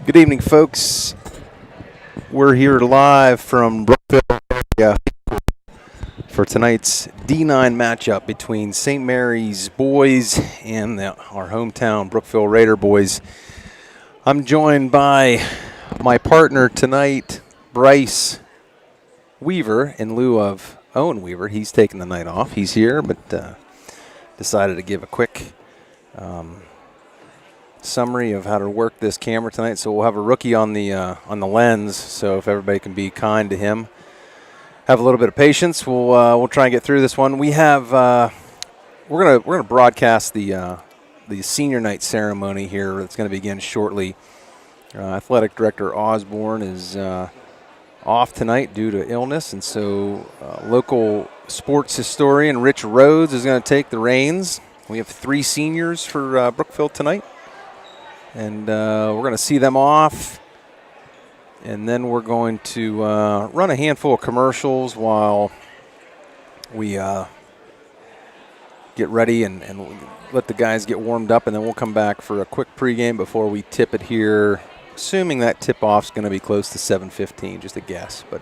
Good evening, folks. We're here live from Brookville area for tonight's D9 matchup between St. Mary's boys and our hometown Brookville Raider boys. I'm joined by my partner tonight, Bryce Weaver, in lieu of Owen Weaver. He's taking the night off. He's here, but decided to give a quick summary of how to work this camera tonight. So we'll have a rookie on the lens. So if everybody can be kind to him, have a little bit of patience. We'll try and get through this one. We have we're gonna broadcast the senior night ceremony here. It's going to begin shortly. Athletic Director Osborne is off tonight due to illness, and so local sports historian Rich Rhodes is going to take the reins. We have 3 seniors for Brookville tonight. And we're going to see them off, and then we're going to run a handful of commercials while we get ready and let the guys get warmed up, and then we'll come back for a quick pregame before we tip it here, assuming that tip-off's going to be close to 7:15, just a guess, but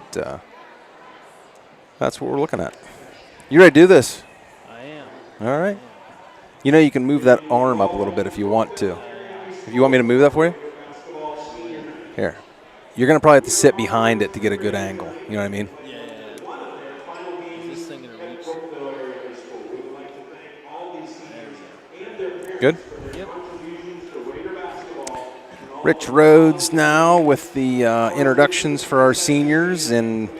that's what we're looking at. You ready to do this? I am. All right. You know you can move that arm up a little bit if you want to. If you want me to move that for you? Here. You're going to probably have to sit behind it to get a good angle. You know what I mean? Yeah. Is this thing going to reach? Good? Yep. Rich Rhodes now with the introductions for our seniors. And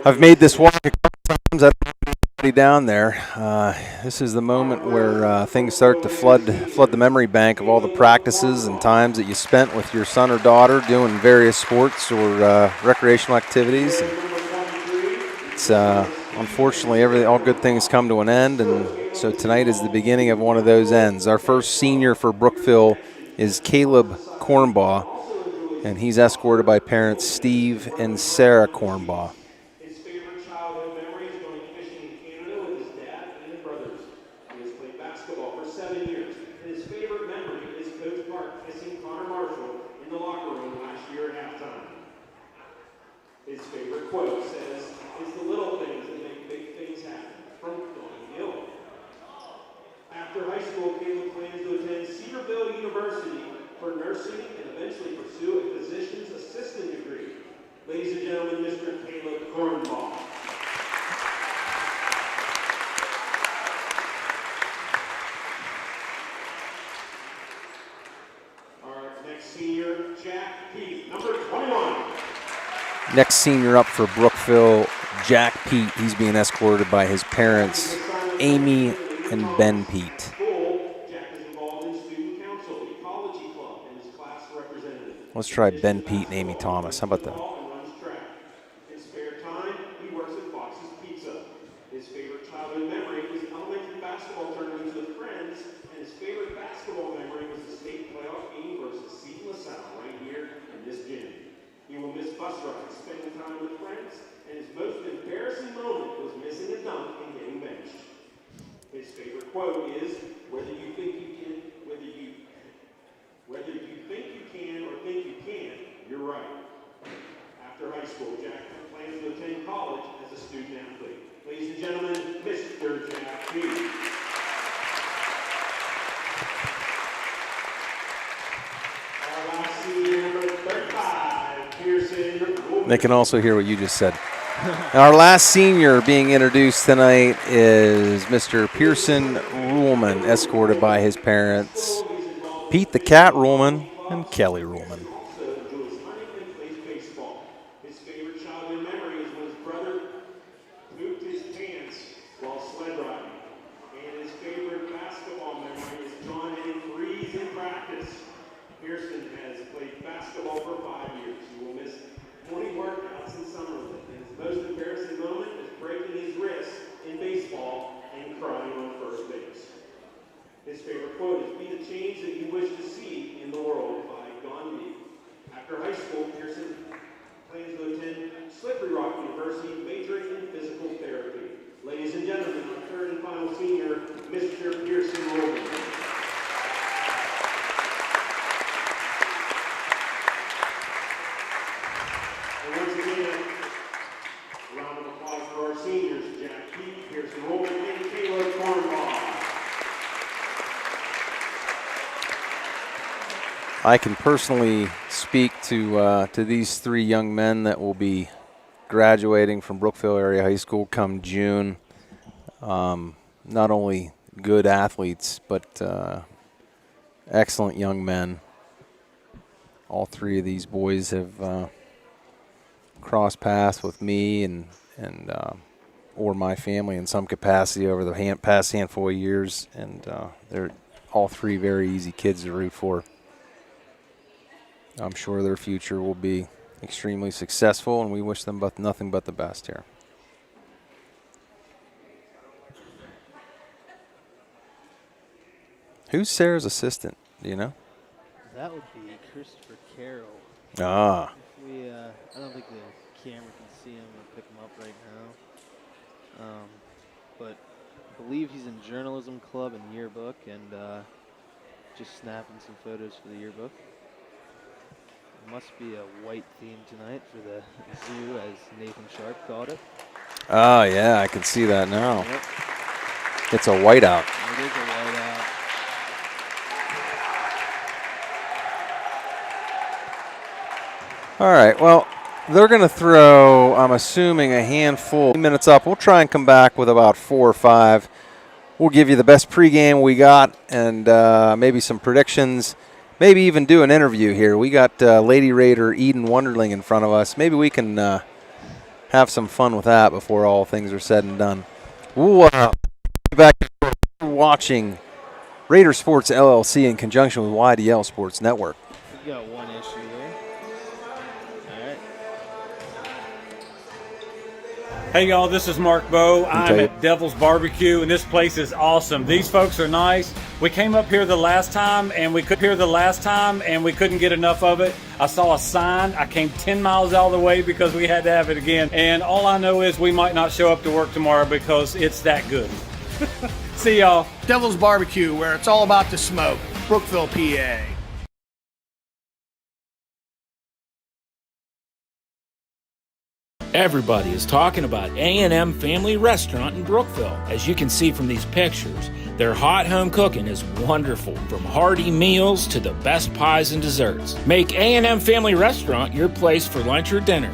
I've made this walk a couple times. I don't know anybody down there. This is the moment where things start to flood the memory bank of all the practices and times that you spent with your son or daughter doing various sports or recreational activities. And it's unfortunately all good things come to an end, and so tonight is the beginning of one of those ends. Our first senior for Brookville is Caleb Cornbaugh, and he's escorted by parents Steve and Sarah Cornbaugh. His favorite quote says, "It's the little things that make big things happen," from Don Hill. After high school, Caleb plans to attend Cedarville University for nursing and eventually pursue a physician's assistant degree. Ladies and gentlemen, Mr. Caleb Cornbaugh. Our next senior, Jack Peet, number 21. Next senior up for Brookville, Jack Peet. He's being escorted by his parents, Amy and Ben Peet. Jack is involved in student council, ecology club, and his class representative. Let's try Ben Peet and Amy Thomas. How about that? In spare time, he works at Fox's Pizza. His favorite childhood memory was elementary basketball tournaments with friends, and his favorite basketball memory was the state playoff game versus Seton LaSalle right here in this gym. He will miss bus rides, spending time with friends, and his most embarrassing moment was missing a dunk and getting benched. His favorite quote is, whether you think you can or think you can, you're right. After high school, Jack plans to attend college as a student athlete. Ladies and gentlemen, Mr. Jack Peet. Our last senior, number 35, Pearson. They can also hear what you just said. Our last senior being introduced tonight is Mr. Pearson Ruhlman, escorted by his parents, Pete the Cat Ruhlman and Kelly Ruhlman. His favorite childhood memory is when his brother pooped his pants while sled riding. And his favorite basketball memory is John hitting threes in practice. Pearson has played basketball for 5 years. He will miss 20 workouts in summer with it. And his most embarrassing moment is breaking his wrist in baseball and crying on first base. His favorite quote is, "Be the change that you wish to see in the world," by Gandhi. seniors, Jack Keith, Pearson Holman, and Kayla Kornbach. I can personally speak to these 3 young men that will be graduating from Brookville Area High School come June. Not only good athletes, but excellent young men. All 3 of these boys have crossed paths with me and or my family in some capacity over the past handful of years, and they're all 3 very easy kids to root for. I'm sure their future will be extremely successful, and we wish them nothing but the best here. Who's Sarah's assistant? Do you know? That would be Christopher Carroll. Ah. If we, I don't think the camera can see him or pick him up right now. But I believe he's in journalism club and yearbook, and just snapping some photos for the yearbook. It must be a white theme tonight for the zoo, as Nathan Sharp called it. Oh, yeah, I can see that now. Yep. It's a whiteout. It is a whiteout. All right, well, they're going to throw, I'm assuming, a handful. Minutes up. We'll try and come back with about 4 or 5. We'll give you the best pregame we got and maybe some predictions. Maybe even do an interview here. We got Lady Raider Eden Wonderling in front of us. Maybe we can have some fun with that before all things are said and done. We'll be back watching Raider Sports LLC in conjunction with YDL Sports Network. We got one issue there. All right. Hey y'all, this is Mark Bowe. I'm at Devil's Barbecue, and this place is awesome. These folks are nice. We came up here the last time, and we couldn't get enough of it. I saw a sign. I came 10 miles out of the way because we had to have it again. And all I know is we might not show up to work tomorrow because it's that good. See y'all. Devil's Barbecue, where it's all about the smoke. Brookville, PA. Everybody is talking about A&M Family Restaurant in Brookville. As you can see from these pictures, their hot home cooking is wonderful, from hearty meals to the best pies and desserts. Make A&M Family Restaurant your place for lunch or dinner.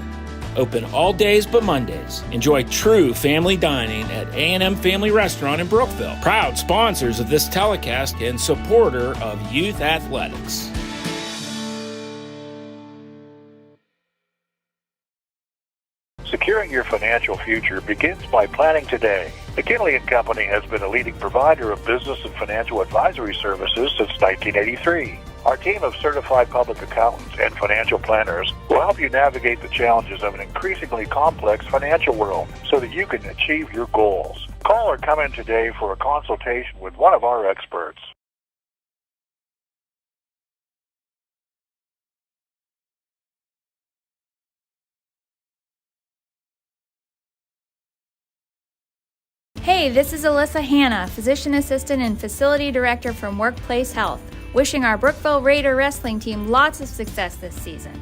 Open all days but Mondays. Enjoy true family dining at A&M Family Restaurant in Brookville. Proud sponsors of this telecast and supporter of youth athletics. Securing your financial future begins by planning today. McKinley & Company has been a leading provider of business and financial advisory services since 1983. Our team of certified public accountants and financial planners will help you navigate the challenges of an increasingly complex financial world so that you can achieve your goals. Call or come in today for a consultation with one of our experts. Hey, this is Alyssa Hanna, Physician Assistant and Facility Director from Workplace Health, wishing our Brookville Raider wrestling team lots of success this season.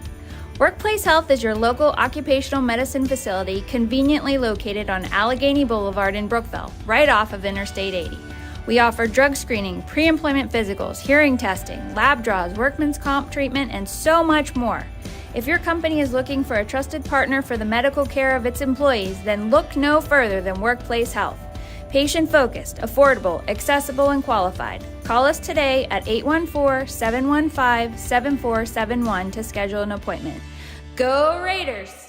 Workplace Health is your local occupational medicine facility conveniently located on Allegheny Boulevard in Brookville, right off of Interstate 80. We offer drug screening, pre-employment physicals, hearing testing, lab draws, workman's comp treatment, and so much more. If your company is looking for a trusted partner for the medical care of its employees, then look no further than Workplace Health. Patient-focused, affordable, accessible, and qualified. Call us today at 814-715-7471 to schedule an appointment. Go Raiders!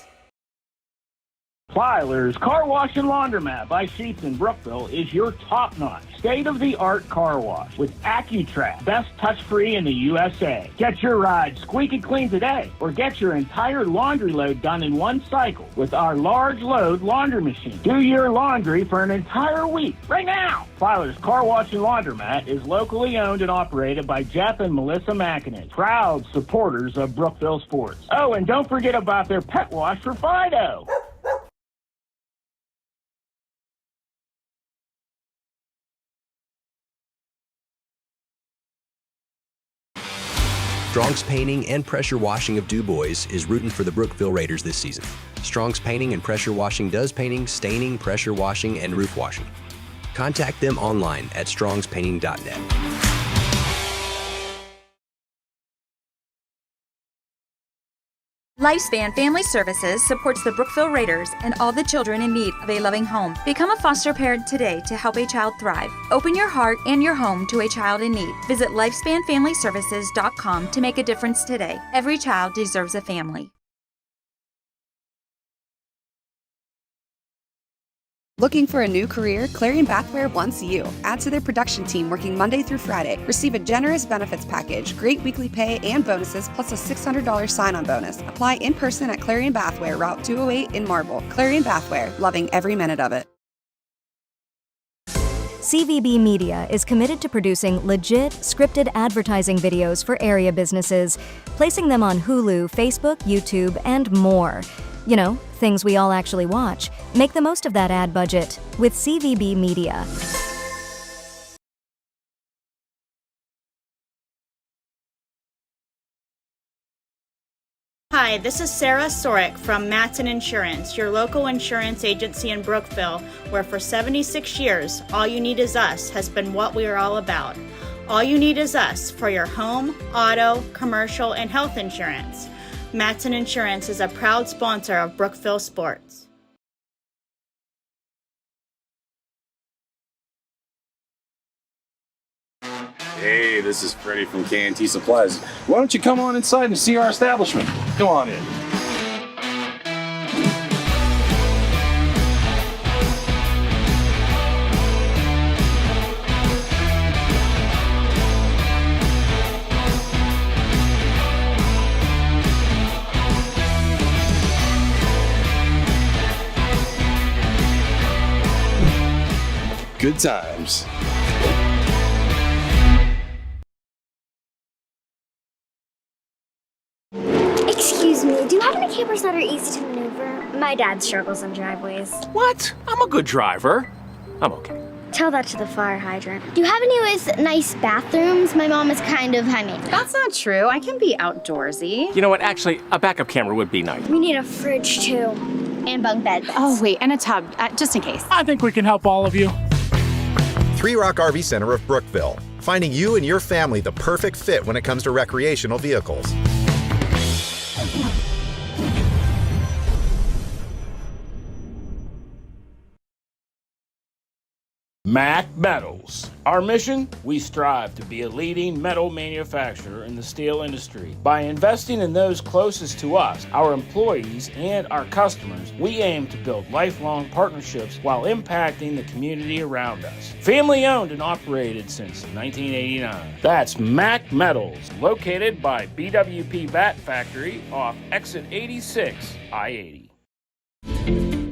Plyler's Car Wash and Laundromat by Sheets in Brookville is your top-notch, state-of-the-art car wash with AccuTrack, best touch-free in the USA. Get your ride squeaky clean today, or get your entire laundry load done in one cycle with our large load laundry machine. Do your laundry for an entire week right now. Plyler's Car Wash and Laundromat is locally owned and operated by Jeff and Melissa McInnes, proud supporters of Brookville sports. Oh, and don't forget about their pet wash for Fido. Strong's Painting and Pressure Washing of DuBois is rooting for the Brookville Raiders this season. Strong's Painting and Pressure Washing does painting, staining, pressure washing, and roof washing. Contact them online at strongspainting.net. Lifespan Family Services supports the Brookville Raiders and all the children in need of a loving home. Become a foster parent today to help a child thrive. Open your heart and your home to a child in need. Visit lifespanfamilyservices.com to make a difference today. Every child deserves a family. Looking for a new career? Clarion Bathware wants you. Add to their production team working Monday through Friday. Receive a generous benefits package, great weekly pay and bonuses, plus a $600 sign-on bonus. Apply in person at Clarion Bathware, Route 208 in Marble. Clarion Bathware, loving every minute of it. CVB Media is committed to producing legit, scripted advertising videos for area businesses, placing them on Hulu, Facebook, YouTube, and more. You know, things we all actually watch. Make the most of that ad budget with CVB Media. Hi, this is Sarah Sorek from Matson Insurance, your local insurance agency in Brookville, where for 76 years, All You Need Is Us has been what we are all about. All you need is us for your home, auto, commercial, and health insurance. Matson Insurance is a proud sponsor of Brookville Sports. Hey, this is Freddie from K&T Supplies. Why don't you come on inside and see our establishment? Come on in. Good times. Excuse me, do you have any campers that are easy to maneuver? My dad struggles on driveways. What? I'm a good driver. I'm okay. Tell that to the fire hydrant. Do you have any with nice bathrooms? My mom is kind of high maintenance. That's not true. I can be outdoorsy. You know what? Actually, a backup camera would be nice. We need a fridge too. And bunk beds. Oh, wait, and a tub, just in case. I think we can help all of you. Three Rock RV Center of Brookville, finding you and your family the perfect fit when it comes to recreational vehicles. Mac Metals. Our mission? We strive to be a leading metal manufacturer in the steel industry. By investing in those closest to us, our employees and our customers, we aim to build lifelong partnerships while impacting the community around us. Family owned and operated since 1989. That's Mac Metals, located by BWP Bat Factory off exit 86, I-80.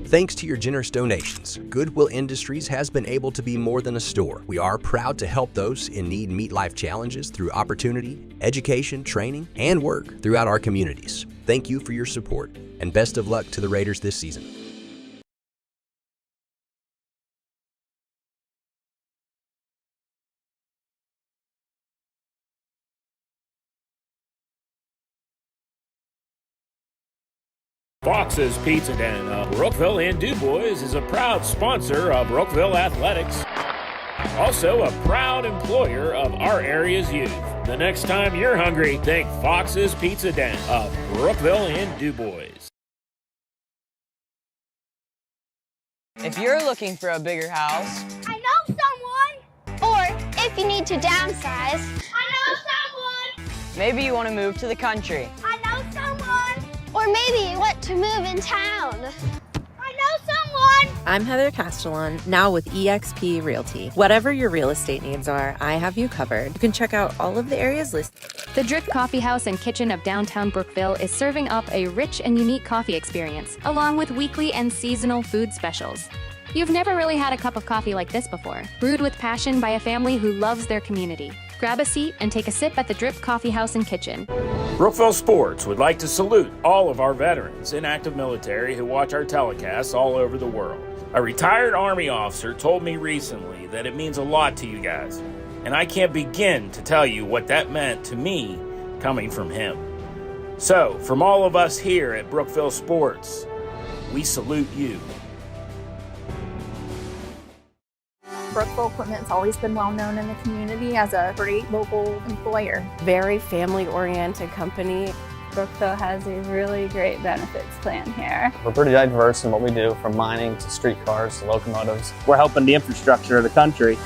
Thanks to your generous donations, Goodwill Industries has been able to be more than a store. We are proud to help those in need meet life challenges through opportunity, education, training, and work throughout our communities. Thank you for your support, and best of luck to the Raiders this season. Fox's Pizza Den of Brookville and DuBois is a proud sponsor of Brookville Athletics. Also a proud employer of our area's youth. The next time you're hungry, think Fox's Pizza Den of Brookville and DuBois. If you're looking for a bigger house, I know someone! Or if you need to downsize, I know someone! maybe you want to move to the country. I know someone! Or maybe you want to move in town. I know someone! I'm Heather Castellan, now with eXp Realty. Whatever your real estate needs are, I have you covered. You can check out all of the areas listed. The Drip Coffee House and Kitchen of downtown Brookville is serving up a rich and unique coffee experience, along with weekly and seasonal food specials. You've never really had a cup of coffee like this before, brewed with passion by a family who loves their community. Grab a seat and take a sip at the Drip Coffee House and Kitchen. Brookville Sports would like to salute all of our veterans in active military who watch our telecasts all over the world. A retired Army officer told me recently that it means a lot to you guys, and I can't begin to tell you what that meant to me coming from him. So, from all of us here at Brookville Sports, we salute you. Brookville Equipment's always been well known in the community as a great local employer. Very family-oriented company. Brookville has a really great benefits plan here. We're pretty diverse in what we do, from mining to streetcars to locomotives. We're helping the infrastructure of the country.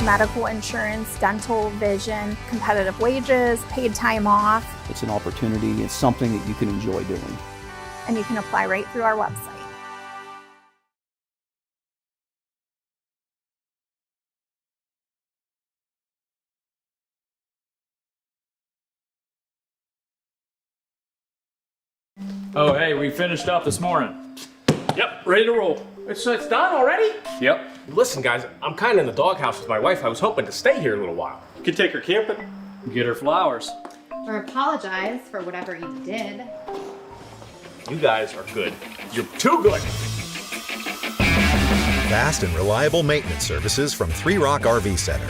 Medical insurance, dental, vision, competitive wages, paid time off. It's an opportunity. It's something that you can enjoy doing. And you can apply right through our website. Oh, hey, we finished up this morning. Yep, ready to roll. It's done already? Yep. Listen, guys, I'm kind of in the doghouse with my wife. I was hoping to stay here a little while. You could take her camping. Get her flowers. Or apologize for whatever you did. You guys are good. You're too good. Fast and reliable maintenance services from 3 Rock RV Center.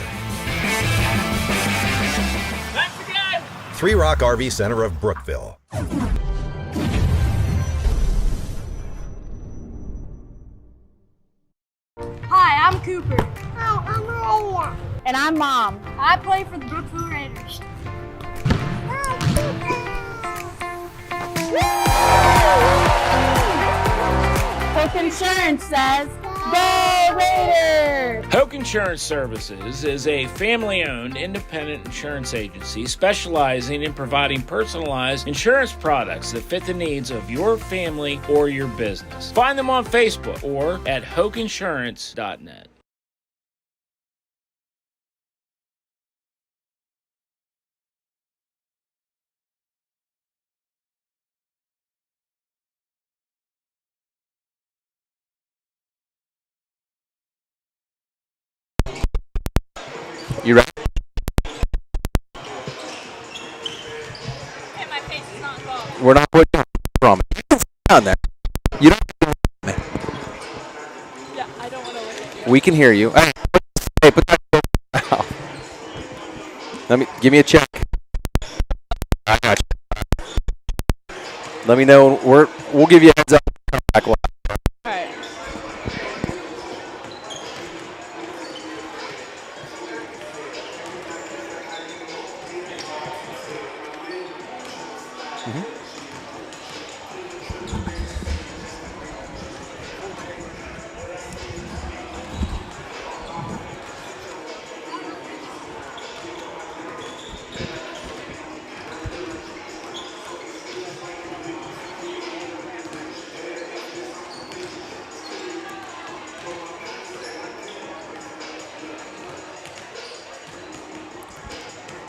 Thanks again. 3 Rock RV Center of Brookville. Hi, I'm Cooper. Hi, I'm Maria. And I'm Mom. I play for the Brookville Raiders. Hook Insurance says, Go Raiders! Hoke Insurance Services is a family-owned independent insurance agency specializing in providing personalized insurance products that fit the needs of your family or your business. Find them on Facebook or at hokeinsurance.net. You ready? Hey, my face is not involved. We're not putting from it. You can sit down there. You don't have to look at me. Yeah, I don't want to look at you. We can hear you. Hey, put that out. Give me a check. I got you. Let me know. We'll give you a heads up. Come back live. All right.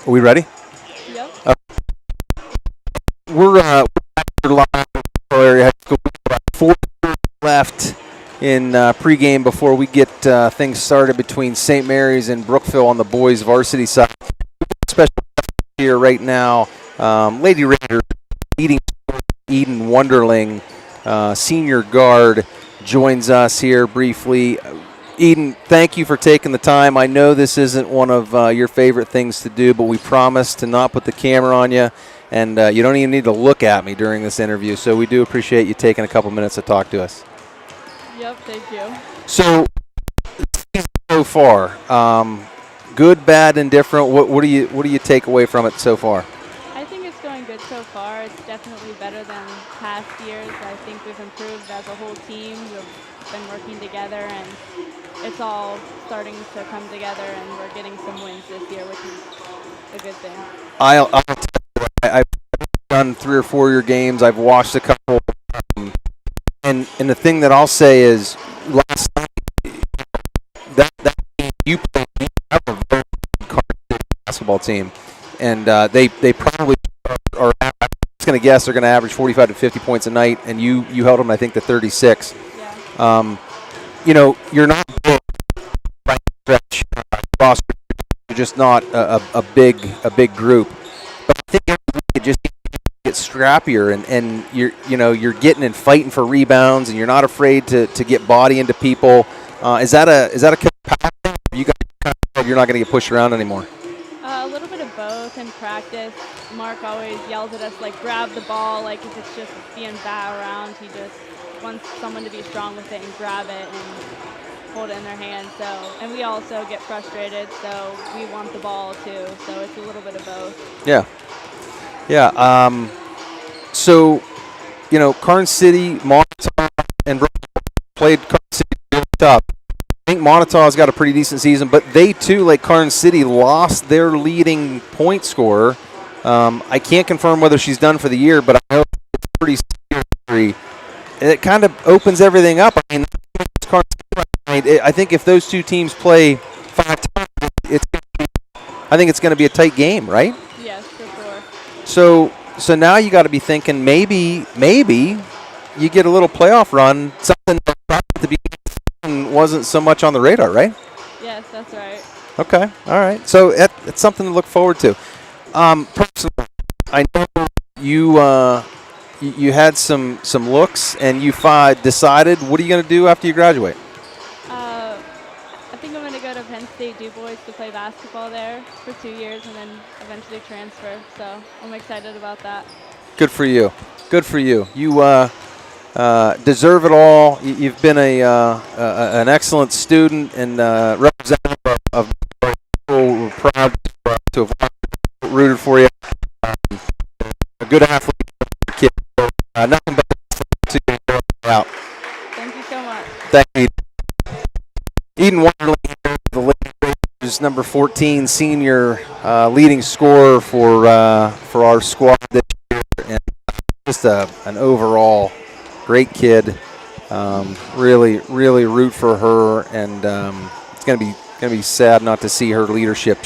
Are we ready? Yep. We're live in the area. High School. About 4 minutes left in pregame before we get things started between St. Mary's and Brookville on the boys' varsity side. Special here right now, Lady Raiders Eden Wonderling, senior guard, joins us here briefly. Eden, thank you for taking the time. I know this isn't one of your favorite things to do, but we promise to not put the camera on you, and you don't even need to look at me during this interview, so we do appreciate you taking a couple minutes to talk to us. Yep, thank you. So far, good, bad, and different. What do you take away from it so far? I think it's going good so far. It's definitely better than past years. I think we've improved as a whole team. We've been working together, and it's all starting to come together, and we're getting some wins this year, which is a good thing. I'll tell you, I've done 3 or 4 of your games. I've watched a couple, and the thing that I'll say is, last night that game you played, you have a very good basketball team, and they probably are. I'm just going to guess they're going to average 45 to 50 points a night, and you held them, I think, to 36. Yeah. You're not big by stretch roster. You're just not a big group. But I think every week it just gets scrappier, and you're getting and fighting for rebounds, and you're not afraid to get body into people. Is that a power thing? You guys kind of, you're not going to get pushed around anymore. A both. In practice, Mark always yells at us, like, grab the ball. Like, if it's just being bat around, he just wants someone to be strong with it and grab it and hold it in their hand. So, and we also get frustrated, so we want the ball too. So it's a little bit of both. Yeah. Yeah. So, you know, Karn City, Montauk, and Brookville played Karn City really tough. I think Montauk's got a pretty decent season, but they too, like Karn City, lost their leading point scorer. I can't confirm whether she's done for the year, but I know it's pretty serious. It kind of opens everything up. I mean, Karn City, I think if those two teams play 5 times, I think it's going to be a tight game, right? Yes, for sure. So now you got to be thinking maybe you get a little playoff run, something that at the beginning wasn't so much on the radar, right? Yes, that's right. Okay, all right. So it's something to look forward to. Personally, I know you had some looks, and you decided. What are you going to do after you graduate? I think I'm going to go to Penn State Du Bois to play basketball there for 2 years and then eventually transfer. So I'm excited about that. Good for you. Good for you. You deserve it all. You've been an excellent student and representative of. We're proud to have rooted for you. A good athlete, kid. Nothing but to go out. Thank you so much. Thank you. Eden Wonderling, the Lakers, number 14 senior leading scorer for our squad this year, and just an overall great kid. Really root for her, and it's gonna be sad not to see her leadership.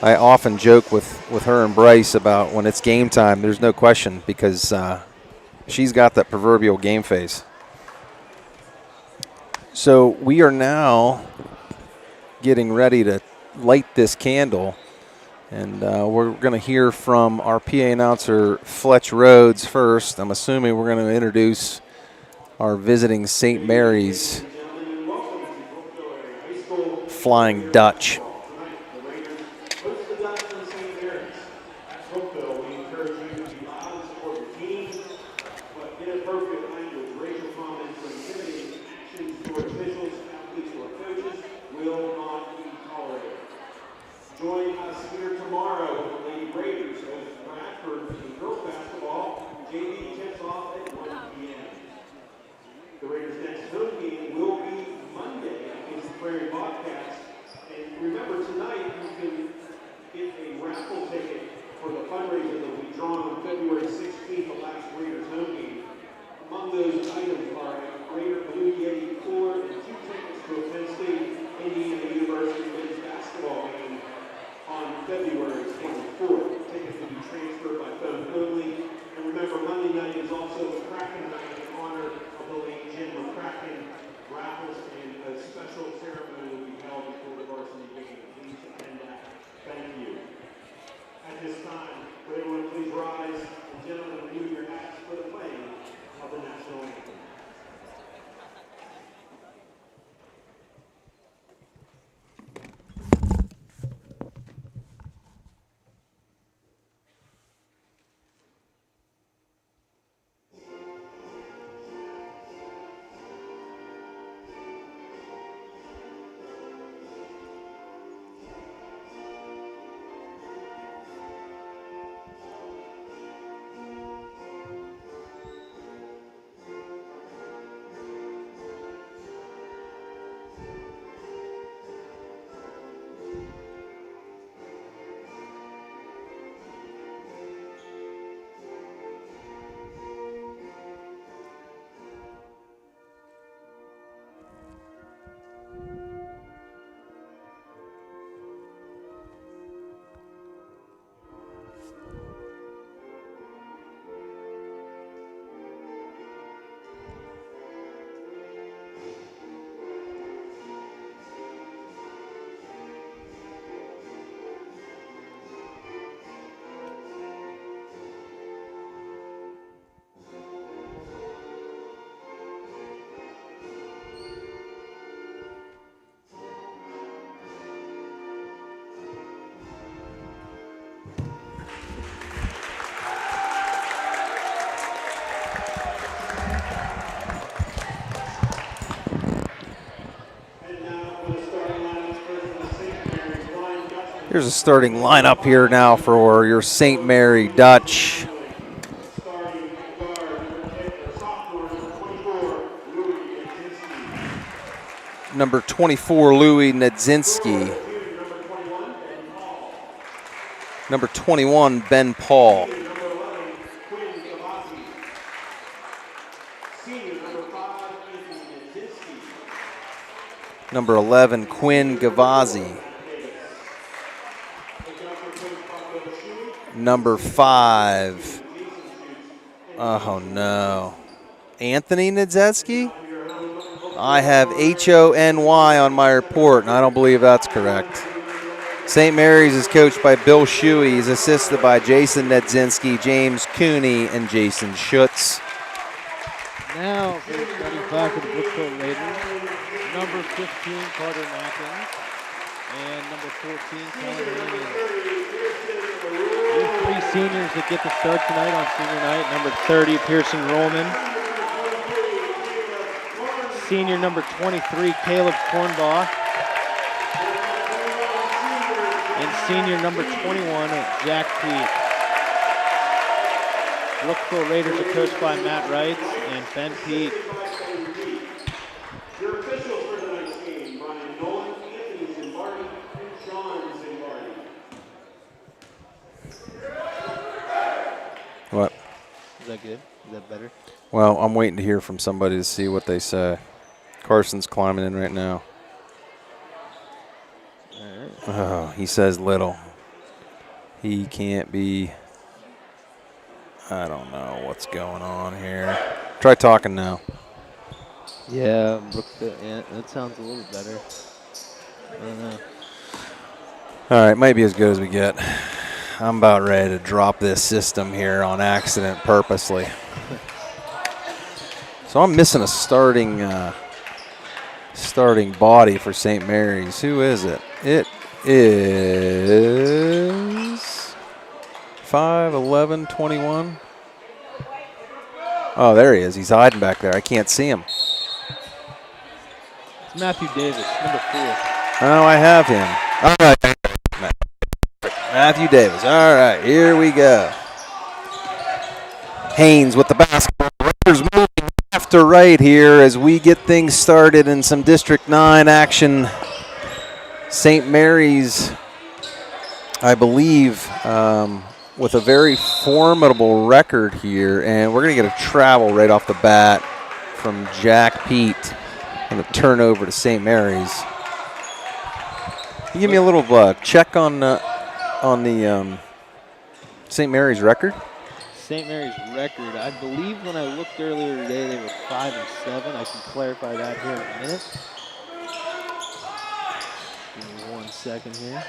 I often joke with her and Bryce about when it's game time. There's no question, because she's got that proverbial game face. So we are now getting ready to light this candle, and we're going to hear from our PA announcer, Fletch Rhodes, first. I'm assuming we're going to introduce our visiting St. Mary's Flying Dutch. Join us here tomorrow with the Lady Raiders as Bradford in girls basketball. JV tips off at 1 p.m. The Raiders' next home game will be Monday against the Prairie Bobcats. And remember, tonight you can get a raffle ticket for the fundraiser that will be drawn on February 16th, the last Raiders' home game. Among those items are a Raider Blue Yeti cooler and 2 tickets to a Penn State Indiana University men's basketball game on February 24th. Tickets will be transferred by phone only. And remember, Monday night is also the Kraken night in honor of the late Jim McCracken. Raffles and a special ceremony will be held before the varsity game. Please attend that. Thank you. At this time, would everyone please rise, and gentlemen, remove your hats for the playing of the national anthem. Here's a starting lineup here now for your St. Mary Dutch. Number 24, Louis Nedzinski. Number 21, Ben Paul. Number 11, Quinn Gavazzi. Number 5, oh no, Anthony Nedzinski? I have H-O-N-Y on my report, and I don't believe that's correct. St. Mary's is coached by Bill Shuey. He's assisted by Jason Nedzinski, James Cooney, and Jason Schutz. Now for the starting five for the Brookville Raiders, number 15, Carter Mackins, and number 14, Colin Williams. We have 3 seniors that get the start tonight on senior night. Number 30, Pearson Rollman. Senior number 23, Caleb Kornbaugh. And senior number 21, Jack Peet. Brookville Raiders are coached by Matt Wright and Ben Peet. Your officials for tonight's game, Brian Nolan, Anthony Zimbardi, and Sean Zimbardi. What? Is that good? Is that better? Well, I'm waiting to hear from somebody to see what they say. Carson's climbing in right now. All right. Oh, he says little. He can't be. I don't know what's going on here. Try talking now. Yeah, Brookville, yeah, that sounds a little better. I don't know. All right, might be as good as we get. I'm about ready to drop this system here on accident purposely. So I'm missing a starting body for St. Mary's. Who is it? It is 5'11", 21. Oh, there he is. He's hiding back there. I can't see him. It's Matthew Davis, number 4. Oh, I have him. All right. Matthew Davis. All right, here we go. Haynes with the basketball. Raiders moving left to right here as we get things started in some District 9 action. St. Mary's, I believe, with a very formidable record here, and we're going to get a travel right off the bat from Jack Peet and a turnover to St. Mary's. Can you give me a little check on the St. Mary's record? St. Mary's record, I believe when I looked earlier today, they were 5-7. I can clarify that here in a minute. Give me 1 second here.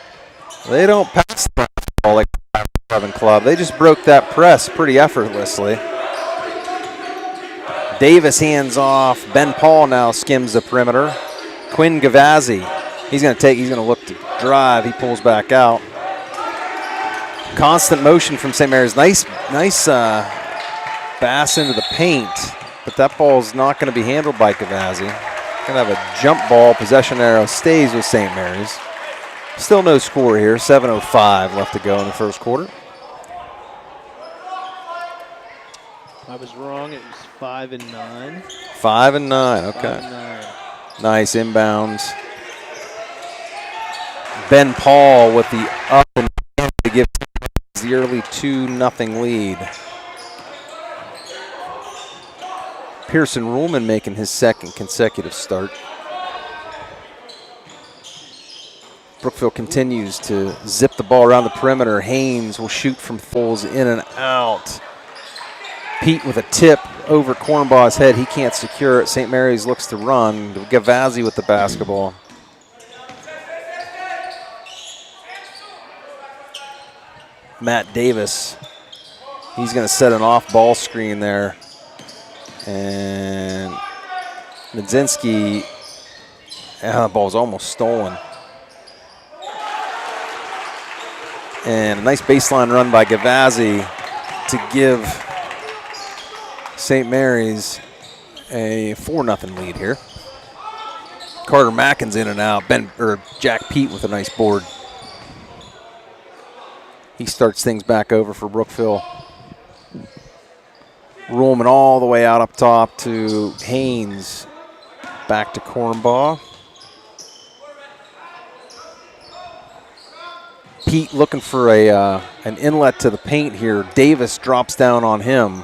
They don't pass the ball like the 5-7 club. They just broke that press pretty effortlessly. Davis hands off. Ben Paul now skims the perimeter. Quinn Gavazzi. He's going to look to drive. He pulls back out. Constant motion from St. Mary's. Nice pass into the paint, but that ball's not going to be handled by Gavazzi. Going to have a jump ball. Possession arrow stays with St. Mary's. Still no score here. 7:05 left to go in the first quarter. I was wrong. It was 5-9. 5-9. Okay. 5-9. Nice inbounds. Ben Paul with the up and in to give the early 2-0 lead. Pearson Ruhlman making his second consecutive start. Brookville continues to zip the ball around the perimeter. Haynes will shoot from Foles in and out. Pete with a tip over Kornbaugh's head. He can't secure it. St. Mary's looks to run. Gavazzi with the basketball. Matt Davis. He's going to set an off-ball screen there. And Nedzinski, the ball's almost stolen. And a nice baseline run by Gavazzi to give St. Mary's a 4-0 lead here. Carter Mackins in and out. Jack Peet with a nice board. he starts things back over for Brookville. Ruhlman all the way out up top to Haynes. Back to Cornbaugh. Pete looking for an inlet to the paint here. Davis drops down on him.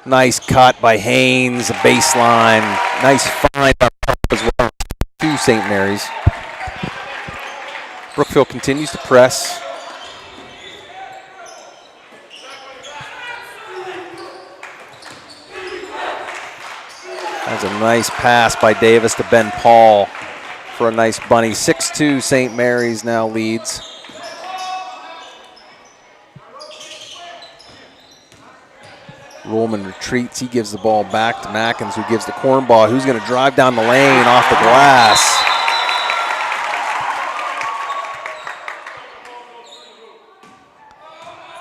Nice cut by Haynes, a baseline. Nice find up top as well to St. Mary's. Brookville continues to press. That's a nice pass by Davis to Ben Paul for a nice bunny. 6-2 St. Mary's now leads. Ruhlman retreats. He gives the ball back to Mackins, who gives to Cornbaugh, who's going to drive down the lane off the glass.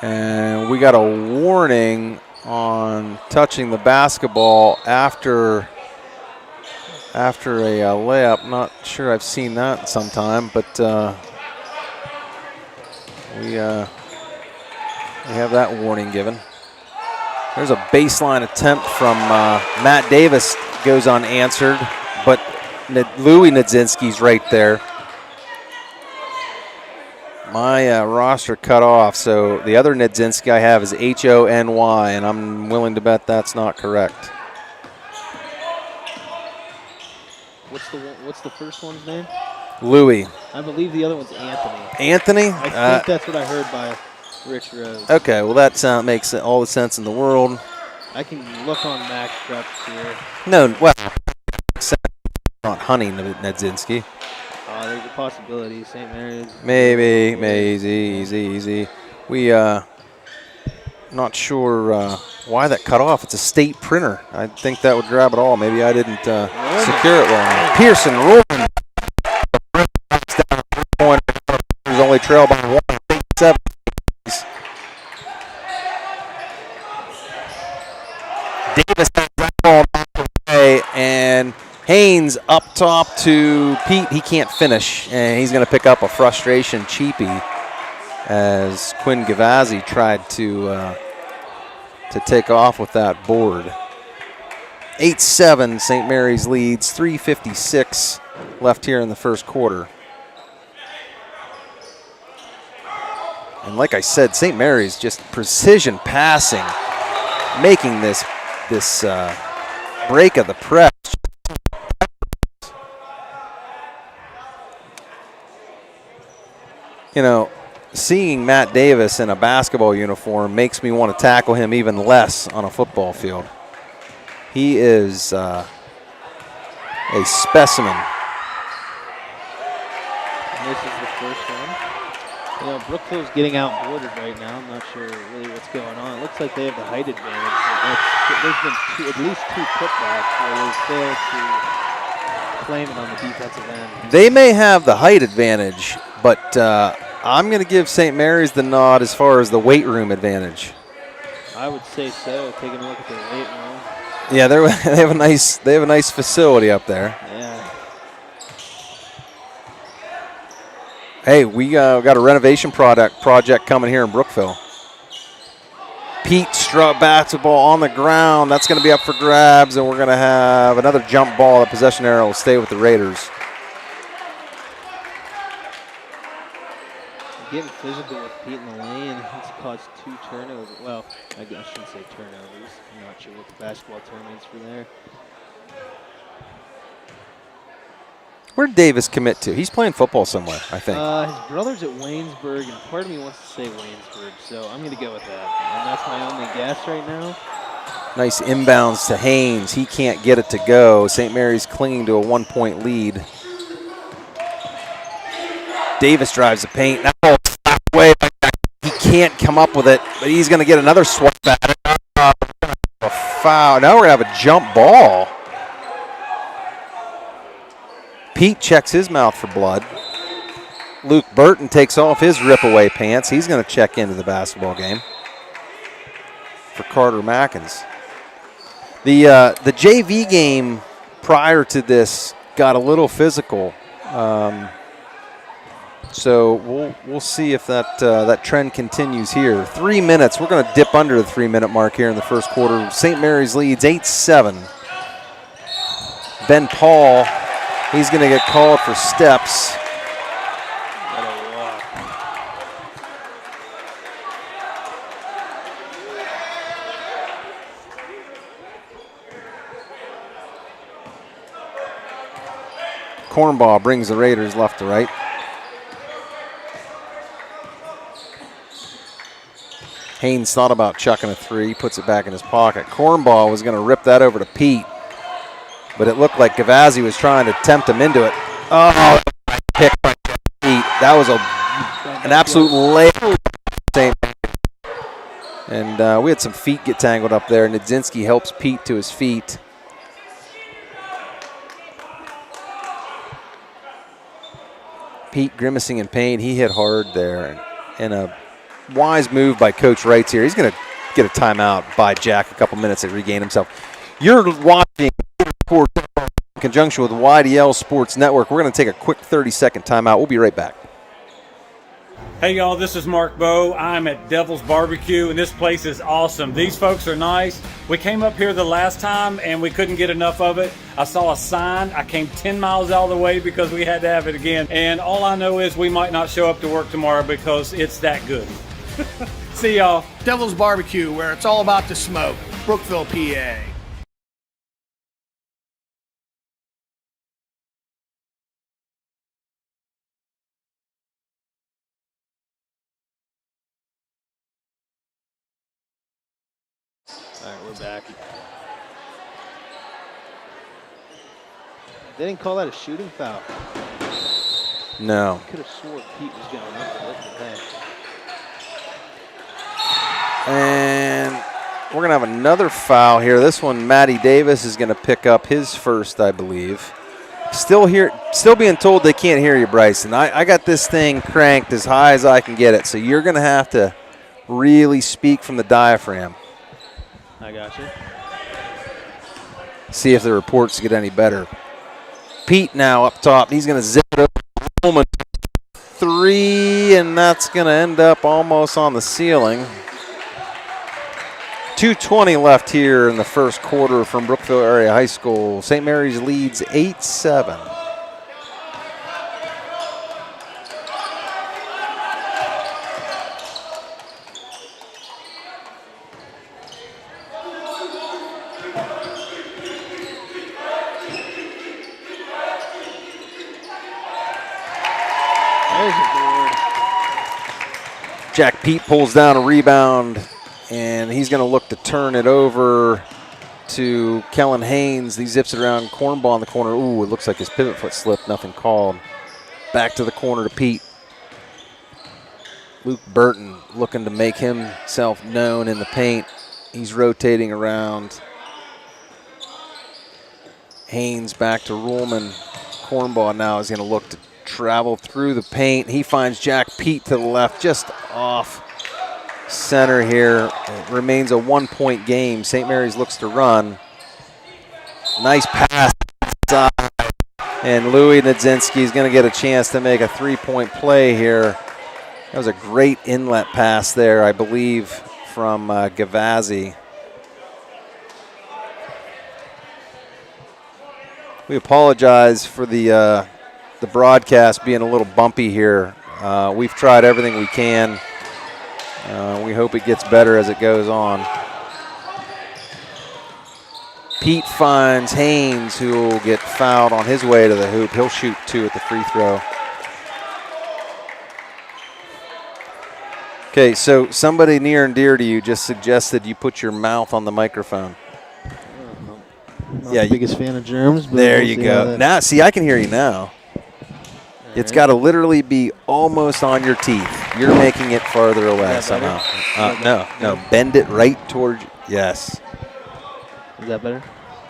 And we got a warning on touching the basketball after a layup. Not sure I've seen that sometime, but we have that warning given. There's a baseline attempt from Matt Davis, goes unanswered, but Louis Nedzinski's right there. My roster cut off, so the other Nedzinski I have is H-O-N-Y, and I'm willing to bet that's not correct. What's the first one's name? Louis. I believe the other one's Anthony. Anthony? I think that's what I heard by Rich Rose. Okay, well that makes all the sense in the world. I can look on Max Preps here. No, well, not Honey Nedzinski. There's a possibility, St. Mary's. Maybe, easy. We not sure why that cut off. It's a state printer. I think that would grab it all. Maybe I didn't secure it well enough. Pearson Ruhlman. There's only trail by 1. 7. Davis has that ball away, and Haynes up top to Pete. He can't finish, and he's going to pick up a frustration cheapie as Quinn Gavazzi tried to take off with that board. 8-7, St. Mary's leads, 3:56 left here in the first quarter. And like I said, St. Mary's just precision passing, making this break of the press. You know, seeing Matt Davis in a basketball uniform makes me want to tackle him even less on a football field. He is a specimen. And this is the first one. You know, Brookville's getting outboarded right now. I'm not sure really what's going on. It looks like they have the height advantage. There's been at least 2 putbacks where they failed to claim it on the defensive end. They may have the height advantage, but I'm going to give St. Mary's the nod as far as the weight room advantage. I would say so. Taking a look at their weight room. Yeah, they have a nice facility up there. Yeah. Hey, we got a renovation project coming here in Brookville. Pete Strutt basketball on the ground. That's going to be up for grabs, and we're going to have another jump ball. The possession arrow will stay with the Raiders. Getting physical with Pete in the lane. It's caused 2 turnovers. Well, I shouldn't say turnovers. I'm not sure what the basketball term is for there. Where did Davis commit to? He's playing football somewhere, I think. His brother's at Waynesburg, and part of me wants to say Waynesburg, so I'm going to go with that. And that's my only guess right now. Nice inbounds to Haynes. He can't get it to go. St. Mary's clinging to a 1-point lead. Davis drives the paint. That ball is slapped away. He can't come up with it, but he's going to get another swipe at it. A foul. Now we're going to have a jump ball. Pete checks his mouth for blood. Luke Burton takes off his rip-away pants. He's going to check into the basketball game for Carter Mackins. The JV game prior to this got a little physical. So we'll see if that trend continues here. 3 minutes. We're going to dip under the 3-minute mark here in the first quarter. St. Mary's leads 8-7. Ben Paul, he's going to get called for steps. Cornball brings the Raiders left to right. Haynes thought about chucking a three, puts it back in his pocket. Cornball was going to rip that over to Pete, but it looked like Gavazzi was trying to tempt him into it. Oh, pick by Pete. That was an absolute layup. And we had some feet get tangled up there. Nidzinski helps Pete to his feet. Pete grimacing in pain. He hit hard there. And a wise move by Coach Wrights here. He's going to get a timeout by Jack a couple minutes to regain himself. You're watching in conjunction with YDL Sports Network. We're going to take a quick 30-second timeout. We'll be right back. Hey y'all, this is Mark Bowe. I'm at Devil's Barbecue, and this place is awesome. These folks are nice. We came up here the last time, and we couldn't get enough of it. I saw a sign. I came 10 miles out of the way because we had to have it again. And all I know is we might not show up to work tomorrow because it's that good. See y'all. Devil's Barbecue, where it's all about the smoke. Brookville, PA. All right, we're back. They didn't call that a shooting foul. No. I could have swore Pete was going up to lift the head. And we're going to have another foul here. This one, Matty Davis is going to pick up his first, I believe. Still being told they can't hear you, Bryson. I got this thing cranked as high as I can get it, so you're going to have to really speak from the diaphragm. I got you. See if the reports get any better. Pete now up top. He's going to zip it over. Three, and that's going to end up almost on the ceiling. 2:20 left here in the first quarter from Brookville Area High School. St. Mary's leads 8-7. Jack Pete pulls down a rebound, and he's going to look to turn it over to Kellen Haynes. He zips it around, Cornball in the corner. Ooh, it looks like his pivot foot slipped, nothing called. Back to the corner to Pete. Luke Burton looking to make himself known in the paint. He's rotating around. Haynes back to Ruhlman. Cornball now is going to look to travel through the paint. He finds Jack Pete to the left, just off center here. It remains a 1-point game. St. Mary's looks to run. Nice pass inside. And Louis Nidzinski is going to get a chance to make a 3-point play here. That was a great inlet pass there, I believe, from Gavazzi. We apologize for the broadcast being a little bumpy here. We've tried everything we can. We hope it gets better as it goes on. Pete finds Haynes, who will get fouled on his way to the hoop. He'll shoot 2 at the free throw. Okay, so somebody near and dear to you just suggested you put your mouth on the microphone. Not the biggest fan of germs. But there you go. Now, see, I can hear you now. It's got to literally be almost on your teeth. You're making it farther away somehow. No. Bend it right towards you. Yes. Is that better?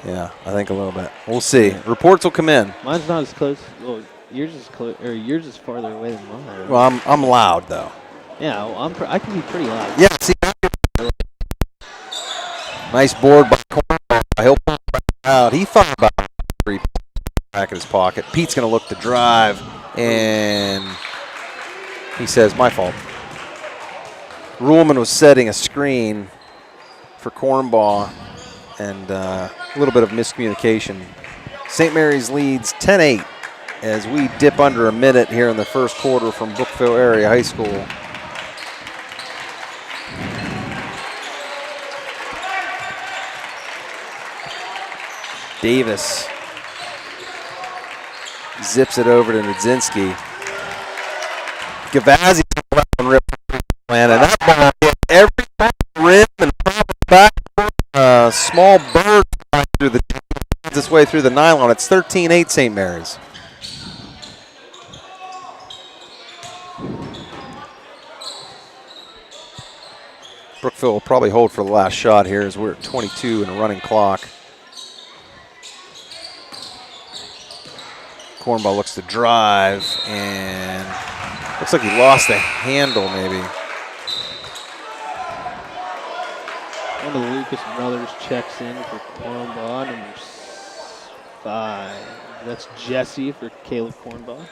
Yeah, I think a little bit. We'll see. Reports will come in. Mine's not as close. Well, yours is close, or yours is farther away than mine. Well, I'm loud though. Yeah, I can be pretty loud. Yeah. See. Nice board by Cornball. He'll pull out. He thought about it. Back in his pocket. Pete's going to look to drive. And He says, my fault. Ruhlman was setting a screen for Cornball, and a little bit of miscommunication. St. Mary's leads 10-8 as we dip under a minute here in the first quarter from Brookville Area High School. Davis zips it over to Nadzinski. Gavazzi and that ball hit every rim and back. Small bird through this way through the nylon. It's 13-8 St. Mary's. Brookville will probably hold for the last shot here as we're at 22 and a running clock. Cornball looks to drive and looks like he lost the handle maybe. One of the Lucas brothers checks in for Cornball, number 5. That's Jesse for Caleb Cornball.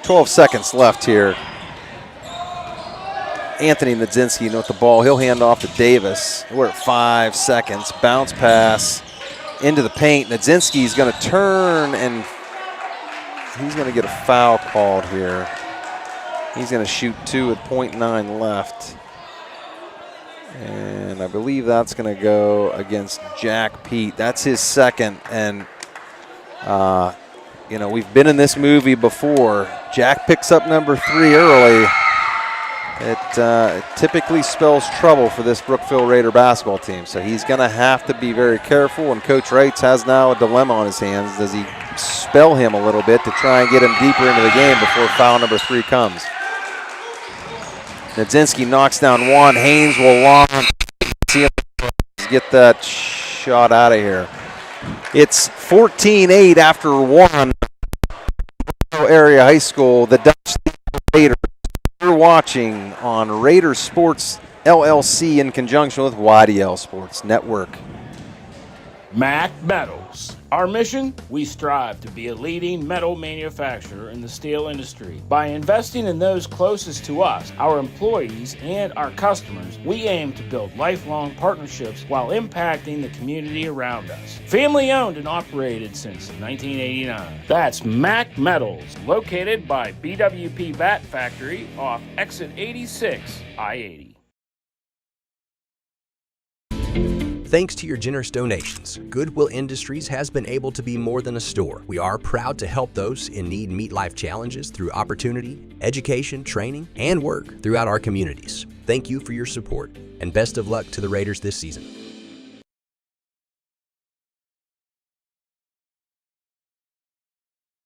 12 seconds left here. Anthony Nadzinski with the ball. He'll hand off to Davis. We're at 5 seconds. Bounce pass into the paint. Nadzinski's going to turn, and he's going to get a foul called here. He's going to shoot 2 with .9 left. And I believe that's going to go against Jack Pete. That's his second. And, you know, we've been in this movie before. Jack picks up number 3 early. It typically spells trouble for this Brookville Raider basketball team. So he's going to have to be very careful. And Coach Reitz has now a dilemma on his hands. Does he spell him a little bit to try and get him deeper into the game before foul number 3 comes? Nadzinski knocks down one. Haynes will long. Get that shot out of here. It's 14-8 after 1. Area High School, the Dutch Raiders. You're watching on Raider Sports LLC in conjunction with YDL Sports Network. Mac Metals. Our mission? We strive to be a leading metal manufacturer in the steel industry. By investing in those closest to us, our employees and our customers, we aim to build lifelong partnerships while impacting the community around us. Family owned and operated since 1989. That's Mac Metals, located by BWP Bat Factory off exit 86, I-80. Thanks to your generous donations, Goodwill Industries has been able to be more than a store. We are proud to help those in need meet life challenges through opportunity, education, training, and work throughout our communities. Thank you for your support, and best of luck to the Raiders this season.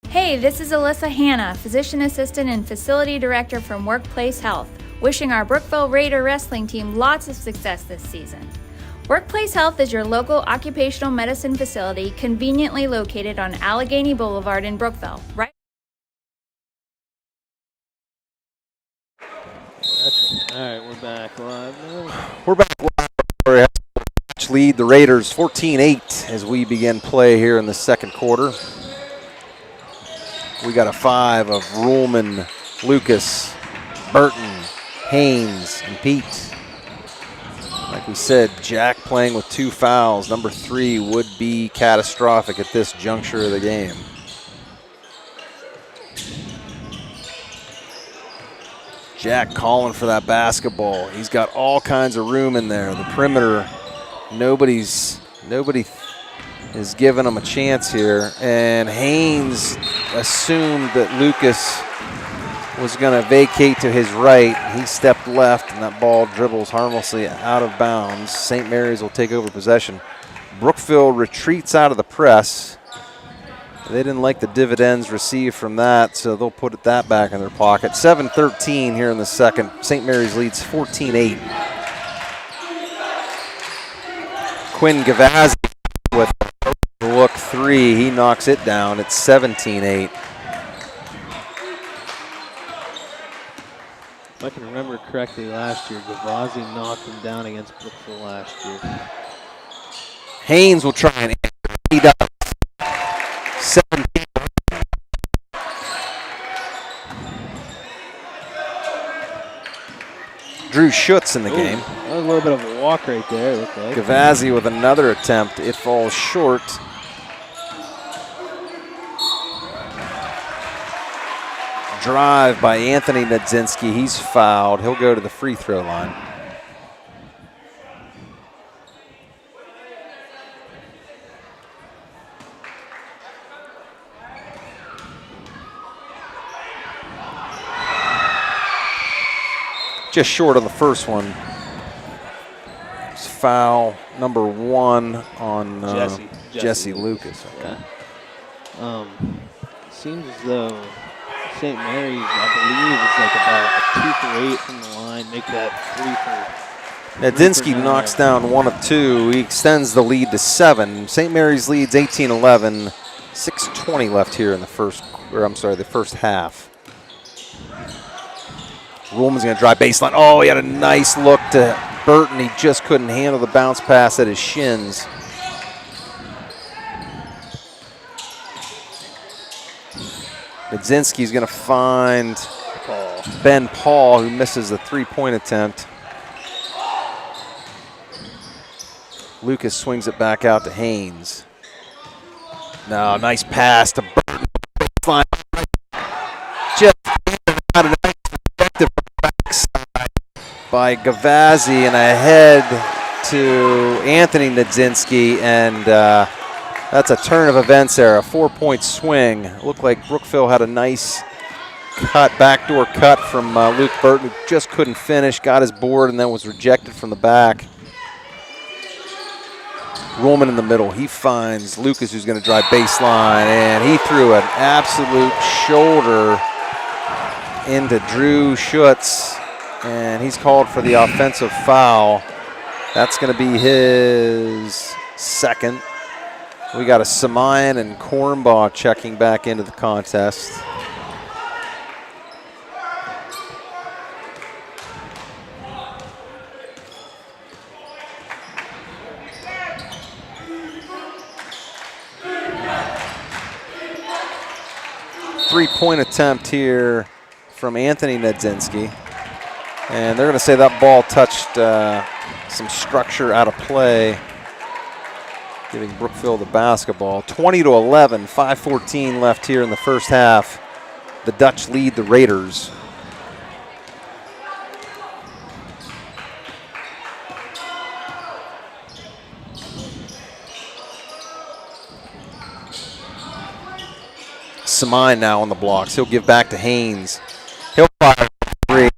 Hey, this is Alyssa Hanna, Physician Assistant and Facility Director from Workplace Health, wishing our Brookville Raider Wrestling team lots of success this season. Workplace Health is your local occupational medicine facility conveniently located on Allegheny Boulevard in Brookville, right? All right, we're back live now. We're back live. Lead the Raiders 14-8 as we begin play here in the second quarter. We got a 5 of Ruhlman, Lucas, Burton, Haynes, and Pete. Like we said, Jack playing with 2 fouls. Number 3 would be catastrophic at this juncture of the game. Jack calling for that basketball. He's got all kinds of room in there. The perimeter, nobody is giving him a chance here. And Haynes assumed that Lucas was going to vacate to his right. He stepped left, and that ball dribbles harmlessly out of bounds. St. Mary's will take over possession. Brookville retreats out of the press. They didn't like the dividends received from that, so they'll put that back in their pocket. 7-13 here in the second. St. Mary's leads 14-8. Quinn Gavazzi with a look 3. He knocks it down. It's 17-8. If I can remember correctly, last year, Gavazzi knocked him down against Brookville last year. Haynes will try and answer. He does. 17. Drew Schutz in the game. That was a little bit of a walk right there, it looked like. Gavazzi with another attempt. It falls short. Drive by Anthony Nadzinski. He's fouled. He'll go to the free throw line. Just short on the first one. It's foul number 1 on Jesse Lucas. Okay. Seems as though St. Mary's, I believe, is like about a 2 for 8 from the line. Make that 3 for. Nadinsky knocks down 1 of 2. He extends the lead to 7. St. Mary's leads 18-11. 6:20 left here in the first half. Ruhlman's going to drive baseline. Oh, he had a nice look to Burton. He just couldn't handle the bounce pass at his shins. Nadzinski's going to find Ben Paul, who misses the 3-point attempt. Lucas swings it back out to Haynes. No, nice pass to Burton. Baseline. Just out of nice effective backside by Gavazzi and ahead to Anthony Nadzinski, and that's a turn of events there, a 4-point swing. Looked like Brookville had a nice backdoor cut from Luke Burton, who just couldn't finish, got his board, and then was rejected from the back. Ruhlman in the middle. He finds Lucas, who's going to drive baseline, and he threw an absolute shoulder into Drew Schutz, and he's called for the offensive foul. That's going to be his second. We got a Samayan and Kornbaugh checking back into the contest. Three-point attempt here from Anthony Nadzinski. And they're going to say that ball touched some structure out of play, giving Brookville the basketball. 20-11, 5:14 left here in the first half. The Dutch lead the Raiders. Samine now on the blocks. He'll give back to Haynes. He'll fire 3.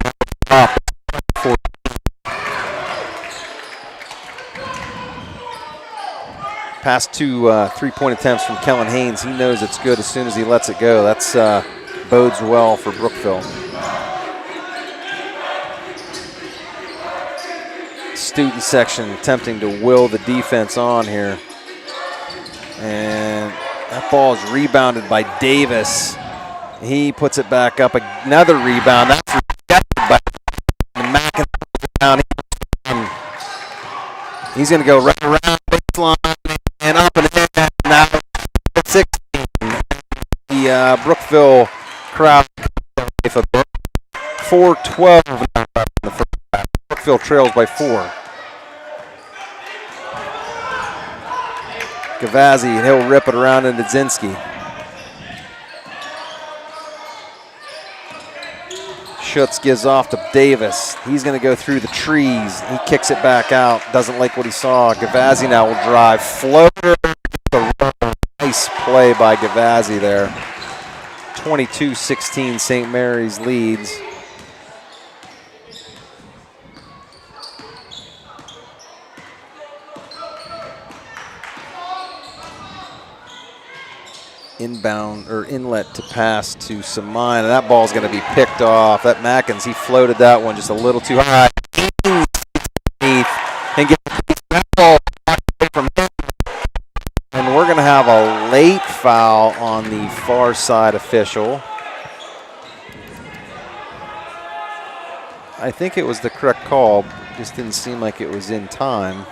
Past 2 3-point attempts from Kellen Haynes. He knows it's good as soon as he lets it go. That's bodes well for Brookville. Student section attempting to will the defense on here. And that ball is rebounded by Davis. He puts it back up. Another rebound. That's rejected by McIntyre. He's going to go right around baseline and up and in. Now 16. The Brookville crowd 4-12 in the first half. Brookville trails by 4. Gavazzi, and he'll rip it around into Nadzinski. Schutz gives off to Davis. He's going to go through the trees. He kicks it back out. Doesn't like what he saw. Gavazzi now will drive. Floater. Nice play by Gavazzi there. 22-16 St. Mary's leads. Inbound or inlet to pass to Samine, and that ball's going to be picked off. That Mackins, he floated that one just a little too high. And get that ball away from him. And we're going to have a late foul on the far side official. I think it was the correct call, just didn't seem like it was in time.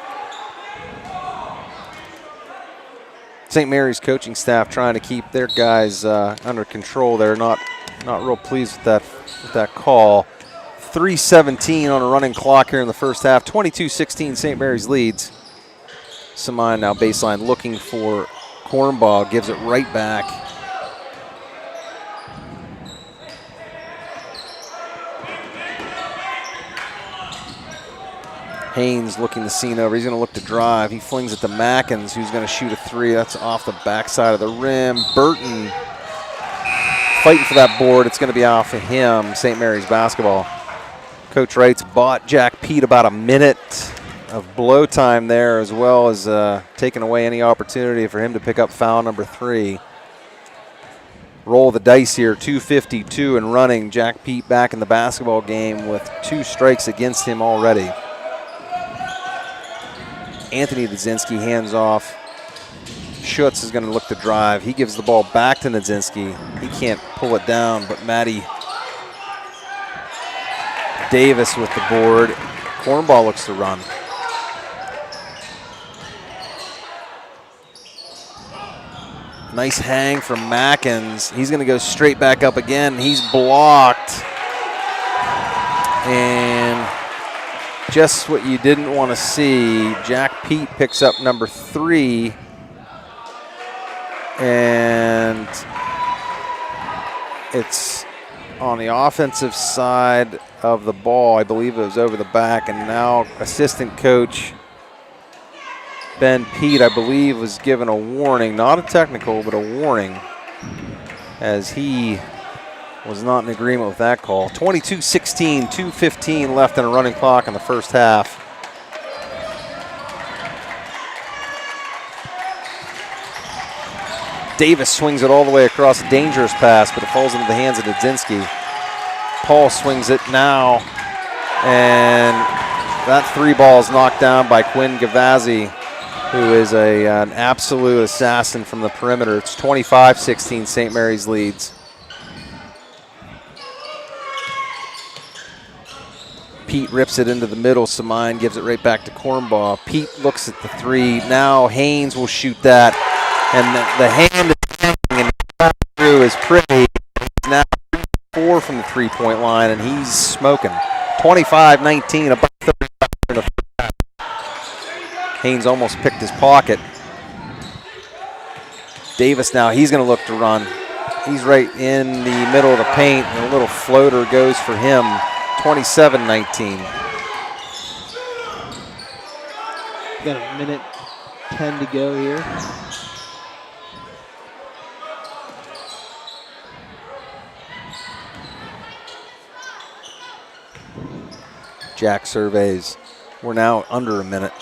St. Mary's coaching staff trying to keep their guys under control. They're not real pleased with that call. 3:17 on a running clock here in the first half. 22-16, St. Mary's leads. Samine now baseline looking for Cornball, gives it right back. Haynes looking the scene over. He's going to look to drive. He flings it to Mackins, who's going to shoot a three. That's off the backside of the rim. Burton fighting for that board. It's going to be off of him. St. Mary's basketball. Coach Wright's bought Jack Pete about a minute of blow time there, as well as taking away any opportunity for him to pick up foul number 3. Roll the dice here, 2:52 and running. Jack Pete back in the basketball game with 2 strikes against him already. Anthony Dzinski hands off. Schutz is going to look to drive. He gives the ball back to Dzinski. He can't pull it down, but Matty Davis with the board. Cornball looks to run. Nice hang from Mackins. He's going to go straight back up again. He's blocked. And just what you didn't want to see, Jack Pete picks up number 3. And it's on the offensive side of the ball. I believe it was over the back. And now assistant coach Ben Pete, I believe, was given a warning. Not a technical, but a warning, as he was not in agreement with that call. 22-16, 2:15 left in a running clock in the first half. Davis swings it all the way across, a dangerous pass, but it falls into the hands of Dzinski. Paul swings it now, and that 3 ball is knocked down by Quinn Gavazzi, who is an absolute assassin from the perimeter. It's 25-16, St. Mary's leads. Pete rips it into the middle. Samine gives it right back to Cornball. Pete looks at the 3. Now Haynes will shoot that. And the hand is hanging and through is pretty. He's now 4 from the 3-point line, and he's smoking. 25-19, about 35 in the first half. Haynes almost picked his pocket. Davis now, he's going to look to run. He's right in the middle of the paint, and a little floater goes for him. 27-19. Got a minute 10 to go here. Jack surveys. We're now under a minute.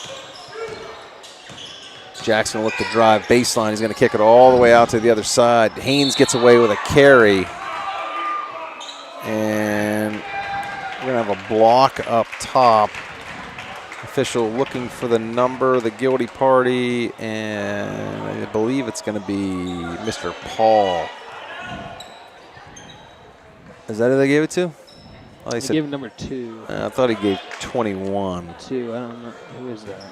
Jack's going to look to drive baseline. He's going to kick it all the way out to the other side. Haynes gets away with a carry. And we're going to have a block up top. Official looking for the number, the guilty party, and I believe it's going to be Mr. Paul. Is that who they gave it to? Oh, He gave number 2. I thought he gave 21. 2, I don't know. Who is that?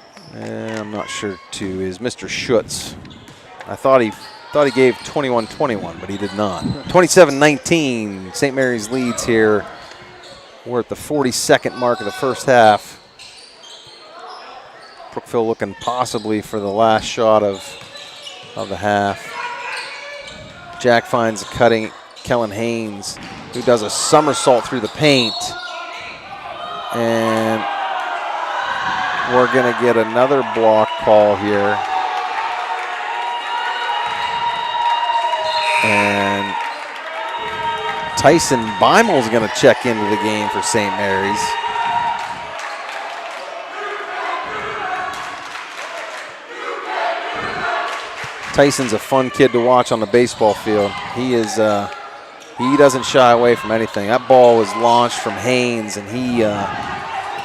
I'm not sure 2 is Mr. Schutz. I thought he gave 21-21, but he did not. 27-19, St. Mary's leads here. We're at the 42nd mark of the first half. Brookville looking possibly for the last shot of the half. Jack finds a cutting Kellen Haynes, who does a somersault through the paint. And we're going to get another block call here. And Tyson Beimel's going to check into the game for St. Mary's. Tyson's a fun kid to watch on the baseball field. He is, he doesn't shy away from anything. That ball was launched from Haynes, and he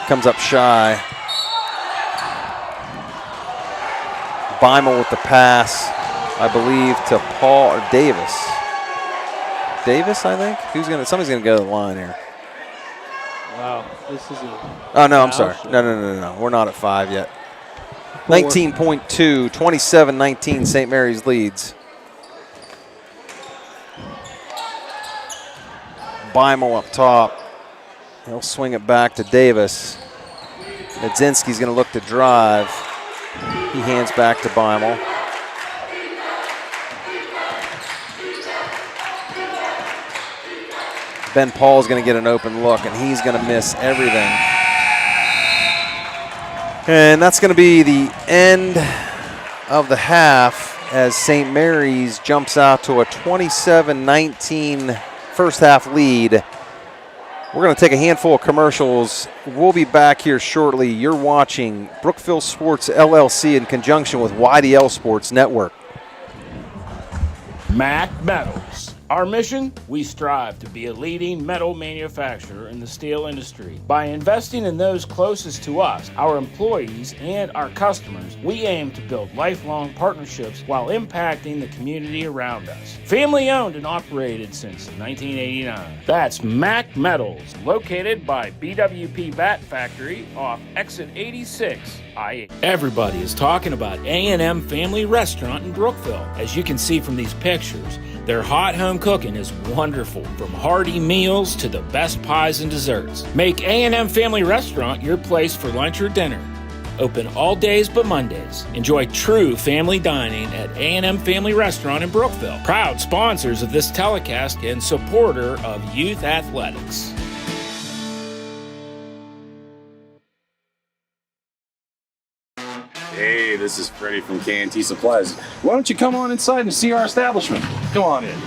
comes up shy. Beimel with the pass, I believe, to Paul or Davis. Davis, I think. Somebody's gonna go to the line here. Wow, this is a. Oh no, I'm sorry. No. We're not at 5 yet. 19.2, 27-19, St. Mary's leads. Beimel up top. He'll swing it back to Davis. Medzinski's going to look to drive. He hands back to Beimel. Ben Paul's going to get an open look, and he's going to miss everything. And that's going to be the end of the half as St. Mary's jumps out to a 27-19 first half lead. We're going to take a handful of commercials. We'll be back here shortly. You're watching Brookville Sports LLC in conjunction with YDL Sports Network. Mac Metals. Our mission? We strive to be a leading metal manufacturer in the steel industry. By investing in those closest to us, our employees and our customers, we aim to build lifelong partnerships while impacting the community around us. Family owned and operated since 1989. That's Mac Metals, located by BWP Bat Factory off exit 86. Everybody is talking about A&M Family Restaurant in Brookville. As you can see from these pictures, their hot home cooking is wonderful, from hearty meals to the best pies and desserts. Make A&M Family Restaurant your place for lunch or dinner. Open all days but Mondays. Enjoy true family dining at A&M Family Restaurant in Brookville. Proud sponsors of this telecast and supporter of youth athletics. Hey, this is Freddie from K&T Supplies. Why don't you come on inside and see our establishment? Come on in.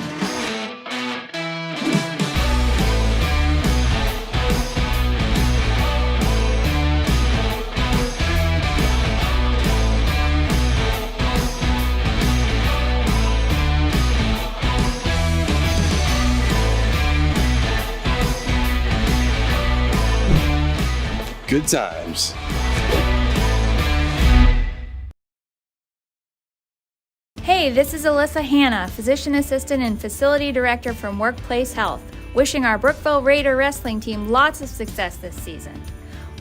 Good times. Hey, this is Alyssa Hanna, Physician Assistant and Facility Director from Workplace Health, wishing our Brookville Raider Wrestling team lots of success this season.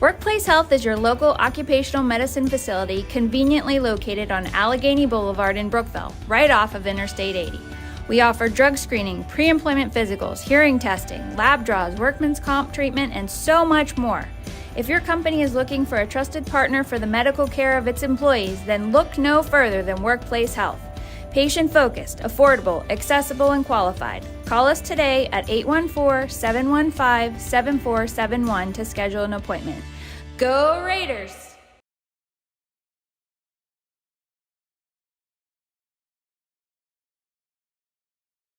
Workplace Health is your local occupational medicine facility conveniently located on Allegheny Boulevard in Brookville, right off of Interstate 80. We offer drug screening, pre-employment physicals, hearing testing, lab draws, workman's comp treatment, and so much more. If your company is looking for a trusted partner for the medical care of its employees, then look no further than Workplace Health. Patient-focused, affordable, accessible, and qualified. Call us today at 814-715-7471 to schedule an appointment. Go Raiders!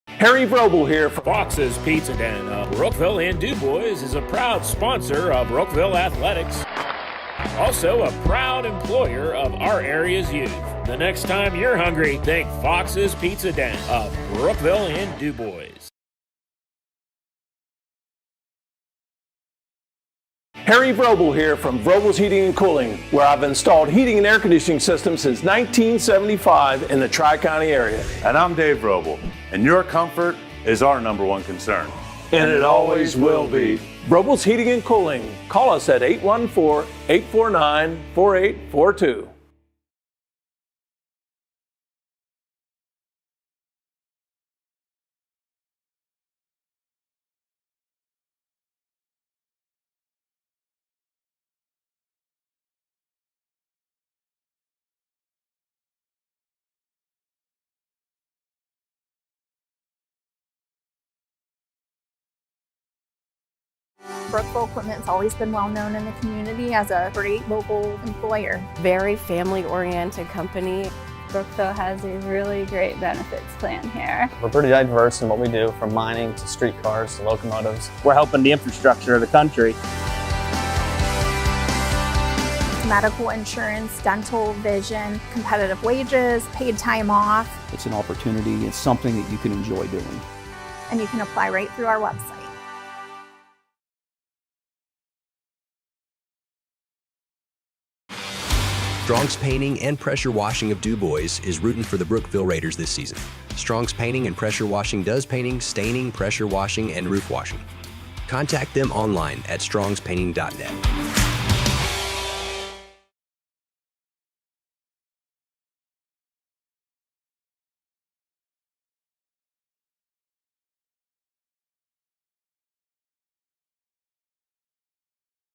Harry Vrobel here from Fox's Pizza Den of Brookville and DuBois is a proud sponsor of Brookville Athletics. Also a proud employer of our area's youth. The next time you're hungry, think Fox's Pizza Den of Brookville and DuBois. Harry Vrobel here from Vrobel's Heating and Cooling, where I've installed heating and air conditioning systems since 1975 in the Tri-County area. And I'm Dave Vrobel, and your comfort is our #1 concern. And it always will be. Vrobel's Heating and Cooling. Call us at 814-849-4842. Brookville Equipment's always been well known in the community as a great local employer. Very family-oriented company. Brookville has a really great benefits plan here. We're pretty diverse in what we do, from mining to streetcars to locomotives. We're helping the infrastructure of the country. Medical insurance, dental, vision, competitive wages, paid time off. It's an opportunity. It's something that you can enjoy doing. And you can apply right through our website. Strong's Painting and Pressure Washing of DuBois is rooting for the Brookville Raiders this season. Strong's Painting and Pressure Washing does painting, staining, pressure washing, and roof washing. Contact them online at strongspainting.net.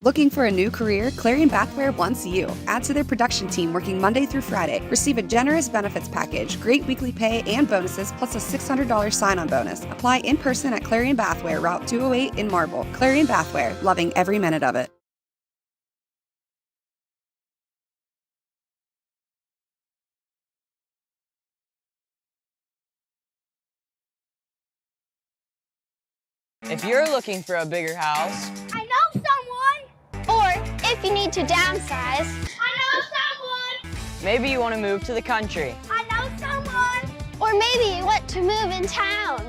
Looking for a new career? Clarion Bathware wants you. Add to their production team working Monday through Friday. Receive a generous benefits package, great weekly pay and bonuses, plus a $600 sign-on bonus. Apply in person at Clarion Bathware, Route 208 in Marble. Clarion Bathware, loving every minute of it. If you're looking for a bigger house, I know someone. Or if you need to downsize, I know someone. maybe you want to move to the country. I know someone. Or maybe you want to move in town.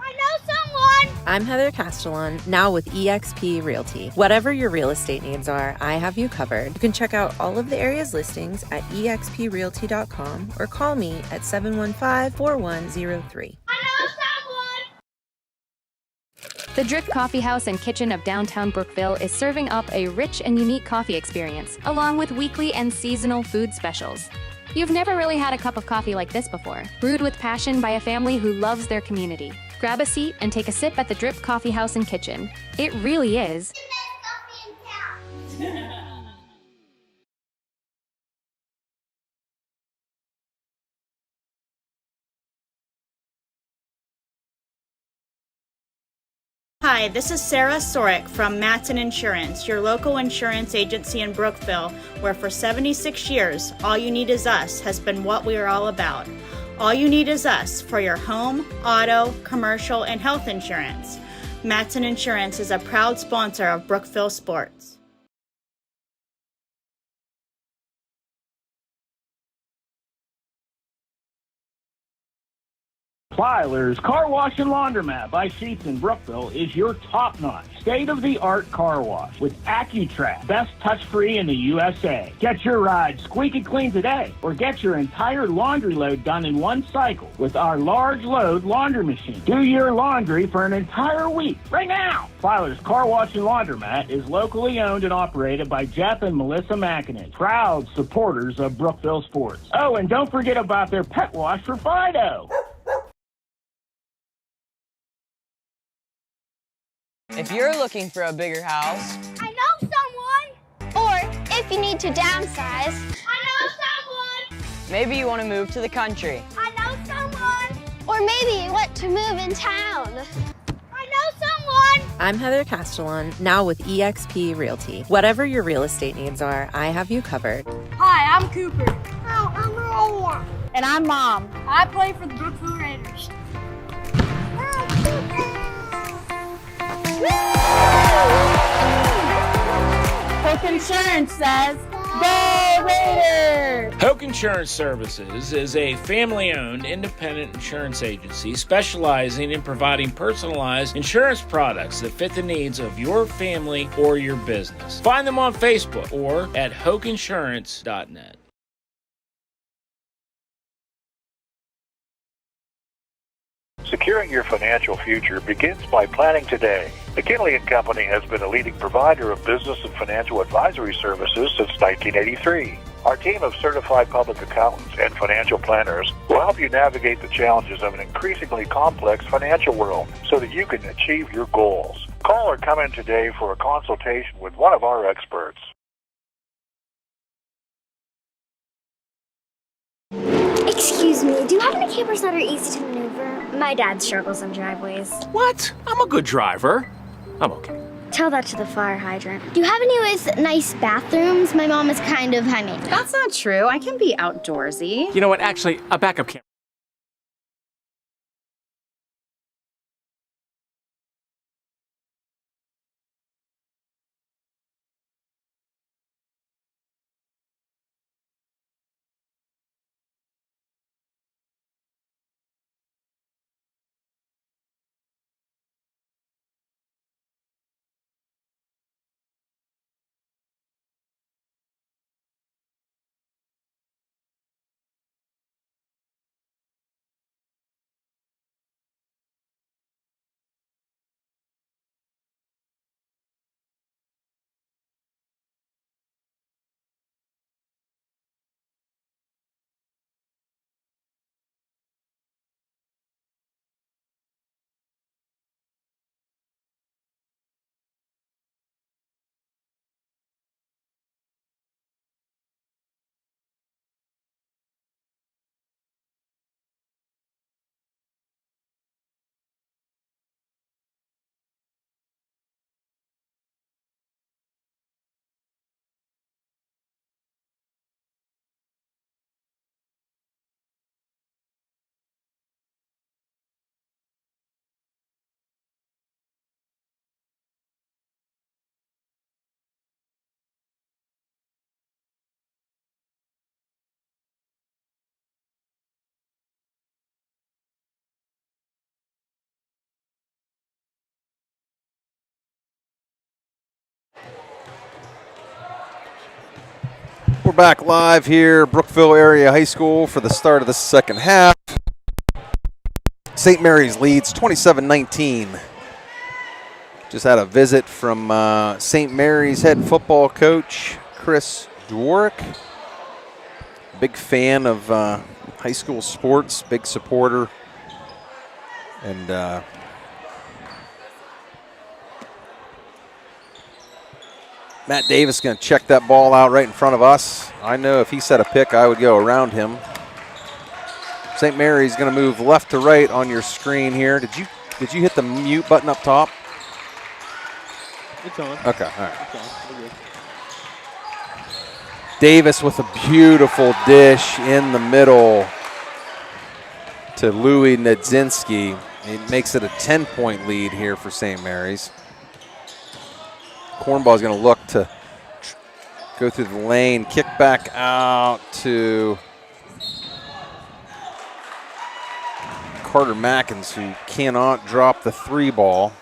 I know someone. I'm Heather Castellan, now with eXp Realty. Whatever your real estate needs are, I have you covered. You can check out all of the area's listings at exprealty.com or call me at 715-4103. The Drip Coffee House and Kitchen of downtown Brookville is serving up a rich and unique coffee experience, along with weekly and seasonal food specials. You've never really had a cup of coffee like this before, brewed with passion by a family who loves their community. Grab a seat and take a sip at the Drip Coffee House and Kitchen. It really is. Hi, this is Sarah Sorek from Matson Insurance, your local insurance agency in Brookville, where for 76 years, All You Need Is Us has been what we are all about. All you need is us for your home, auto, commercial, and health insurance. Matson Insurance is a proud sponsor of Brookville Sports. Filer's Car Wash and Laundromat by Sheets in Brookville is your top-notch, state-of-the-art car wash with AccuTrack, best touch-free in the USA. Get your ride squeaky clean today, or get your entire laundry load done in one cycle with our large load laundry machine. Do your laundry for an entire week right now. Filer's Car Wash and Laundromat is locally owned and operated by Jeff and Melissa McInnes, proud supporters of Brookville Sports. Oh, and don't forget about their pet wash for Fido. If you're looking for a bigger house, I know someone. Or if you need to downsize, I know someone. maybe you want to move to the country. I know someone. Or maybe you want to move in town. I know someone. I'm Heather Castellan, now with eXp Realty. Whatever your real estate needs are, I have you covered. Hi, I'm Cooper. Hi, I'm Leia. And I'm Mom. I play for the Brookville Raiders. Hook Insurance says, Go Raiders! Hoke Insurance Services is a family-owned independent insurance agency specializing in providing personalized insurance products that fit the needs of your family or your business. Find them on Facebook or at hokeinsurance.net. Securing your financial future begins by planning today. McKinley & Company has been a leading provider of business and financial advisory services since 1983. Our team of certified public accountants and financial planners will help you navigate the challenges of an increasingly complex financial world so that you can achieve your goals. Call or come in today for a consultation with one of our experts. Excuse me, do you have any campers that are easy to maneuver? My dad struggles on driveways. What? I'm a good driver. I'm okay. Tell that to the fire hydrant. Do you have any with nice bathrooms? My mom is kind of high maintenance. That's not true. I can be outdoorsy. You know what? Actually, a backup camera. We're back live here, Brookville Area High School, for the start of the second half. St. Mary's leads 27-19. Just had a visit from St. Mary's head football coach, Chris Dworick. Big fan of high school sports, big supporter. And Matt Davis going to check that ball out right in front of us. I know if he set a pick, I would go around him. St. Mary's going to move left to right on your screen here. Did you hit the mute button up top? It's on. Okay, all right. It's on. We're good. Davis with a beautiful dish in the middle to Louis Nedzinski. It makes it a 10-point lead here for St. Mary's. Cornball is going to look to go through the lane, kick back out to Carter Mackins, who cannot drop the 3 ball.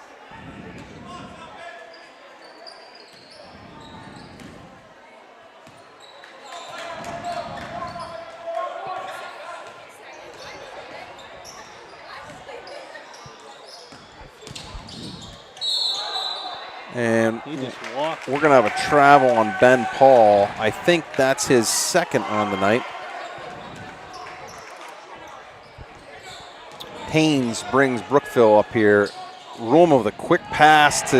And we're going to have a travel on Ben Paul. I think that's his second on the night. Haynes brings Brookville up here. Room with a quick pass to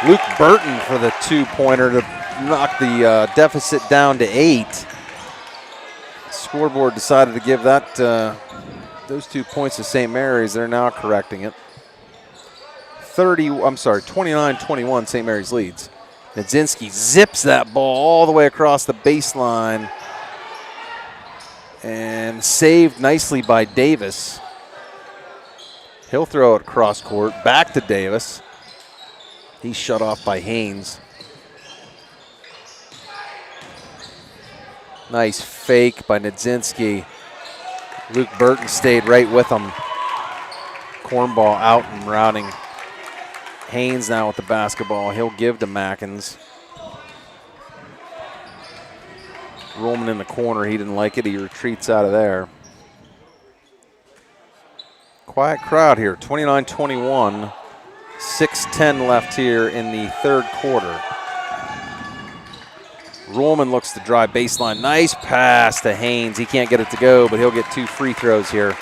Luke Burton for the 2-pointer to knock the deficit down to 8. Scoreboard decided to give that those 2 points to St. Mary's. They're now correcting it. 29-21, St. Mary's leads. Nedzinski zips that ball all the way across the baseline and saved nicely by Davis. He'll throw it cross court, back to Davis. He's shut off by Haynes. Nice fake by Nedzinski. Luke Burton stayed right with him. Cornball out and routing. Haynes now with the basketball. He'll give to Mackins. Roman in the corner. He didn't like it. He retreats out of there. Quiet crowd here. 29-21. 6:10 left here in the third quarter. Roman looks to drive baseline. Nice pass to Haynes. He can't get it to go, but he'll get 2 free throws here.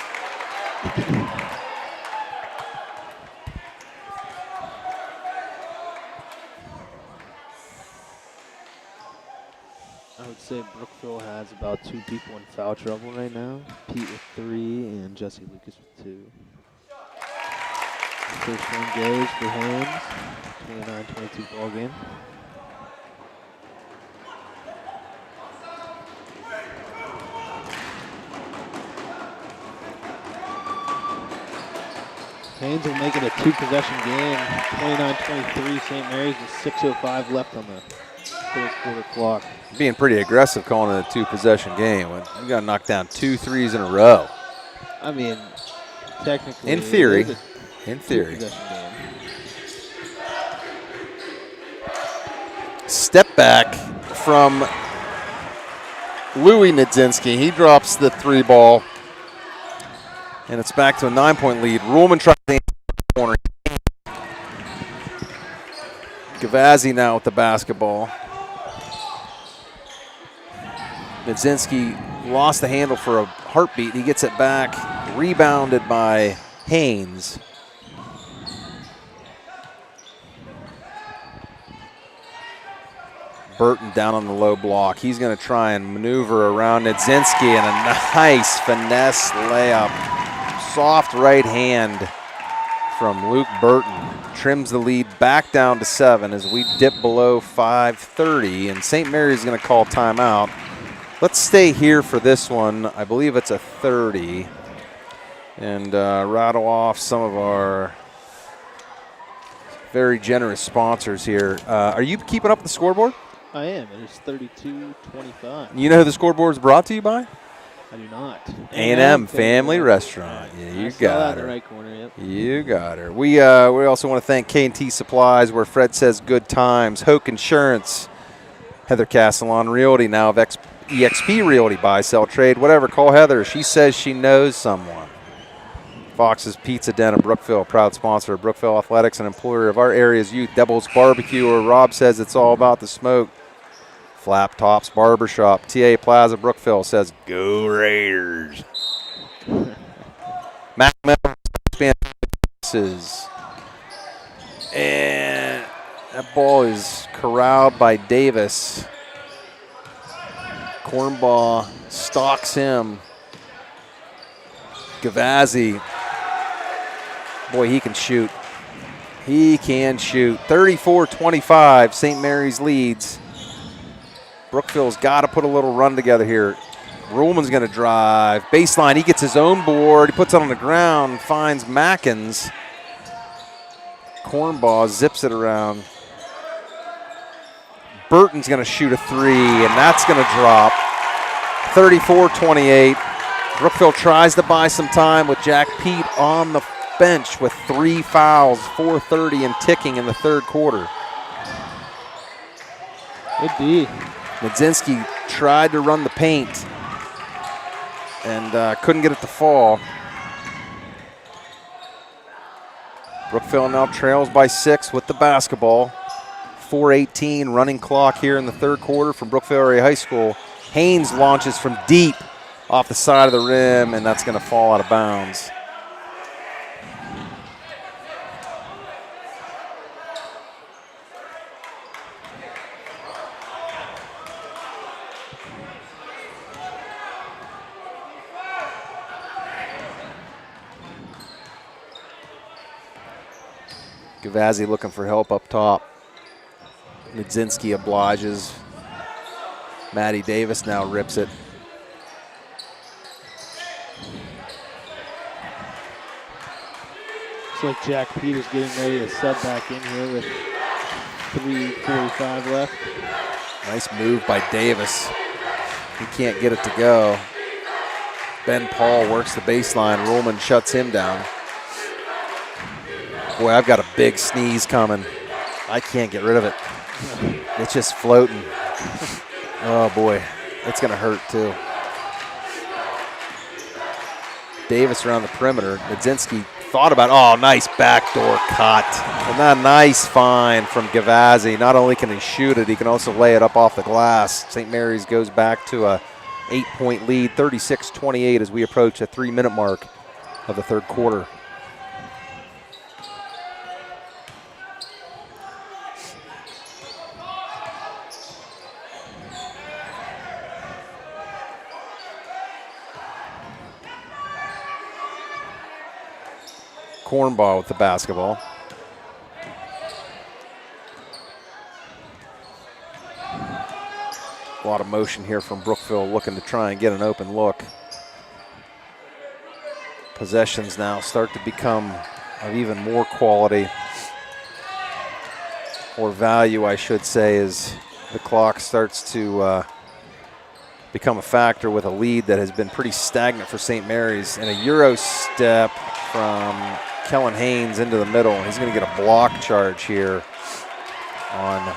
I would say Brookville has about 2 people in foul trouble right now. Pete with 3 and Jesse Lucas with 2. First one goes for Haynes. 29-22 ball game. Haynes will make it a 2-possession game. 29-23 St. Mary's with 6:05 left on the third quarter clock. Being pretty aggressive calling it a 2-possession game. You got to knock down 2 threes in a row. I mean, technically. In theory. It is a In theory. 2-possession game. Step back from Louis Nedzinski. He drops the 3 ball. And it's back to a 9-point lead. Ruhlman tries to the corner. Gavazzi now with the basketball. Nedzinski lost the handle for a heartbeat. He gets it back. Rebounded by Haynes. Burton down on the low block. He's going to try and maneuver around Nedzinski, and a nice finesse layup. Soft right hand from Luke Burton. Trims the lead back down to 7 as we dip below 5:30, and St. Mary's going to call timeout. Let's stay here for this one. I believe it's a 30. And rattle off some of our very generous sponsors here. Are you keeping up with the scoreboard? I am. It is 32-25. You know who the scoreboard is brought to you by? I do not. A&M Family Restaurant. Yeah, you got her. In the right corner, yep. You got her. We also want to thank K&T Supplies, where Fred says good times. Hoke Insurance. Heather Castellon Realty, now of EXP Realty, buy, sell, trade, whatever. Call Heather. She says she knows someone. Fox's Pizza Den of Brookville, proud sponsor of Brookville Athletics and employer of our area's youth. Devil's Barbecue, where Rob says it's all about the smoke. Flap Tops Barbershop, TA Plaza, Brookville says, go Raiders. Mac passes. And that ball is corralled by Davis. Cornball stalks him. Gavazzi. Boy, he can shoot. He can shoot. 34-25, St. Mary's leads. Brookville's got to put a little run together here. Ruhlman's going to drive. Baseline, he gets his own board. He puts it on the ground, finds Mackins. Cornball zips it around. Burton's going to shoot a three, and that's going to drop. 34-28. Brookville tries to buy some time with Jack Pete on the bench with 3 fouls, 4:30 and ticking in the third quarter. Good D. Nadzinski tried to run the paint and couldn't get it to fall. Brookville now trails by 6 with the basketball. 4:18 running clock here in the third quarter from Brookville Area High School. Haynes launches from deep off the side of the rim, and that's going to fall out of bounds. Gavazzi looking for help up top. Nadzinski obliges. Maddie Davis now rips it. Looks like Jack Pete is getting ready to sub back in here with 3:45 left. Nice move by Davis. He can't get it to go. Ben Paul works the baseline. Ruhlman shuts him down. Boy, I've got a big sneeze coming. I can't get rid of it. It's just floating. Oh boy, it's gonna hurt too. Davis around the perimeter. Nadzinski thought about, oh, nice backdoor cut. And a nice find from Gavazzi. Not only can he shoot it, he can also lay it up off the glass. St. Mary's goes back to a 8-point lead, 36-28 as we approach the 3-minute mark of the third quarter. Cornball with the basketball. A lot of motion here from Brookville looking to try and get an open look. Possessions now start to become of even more quality or value, I should say, as the clock starts to become a factor with a lead that has been pretty stagnant for St. Mary's. And a Euro step from Kellen Haynes into the middle. He's going to get a block charge here on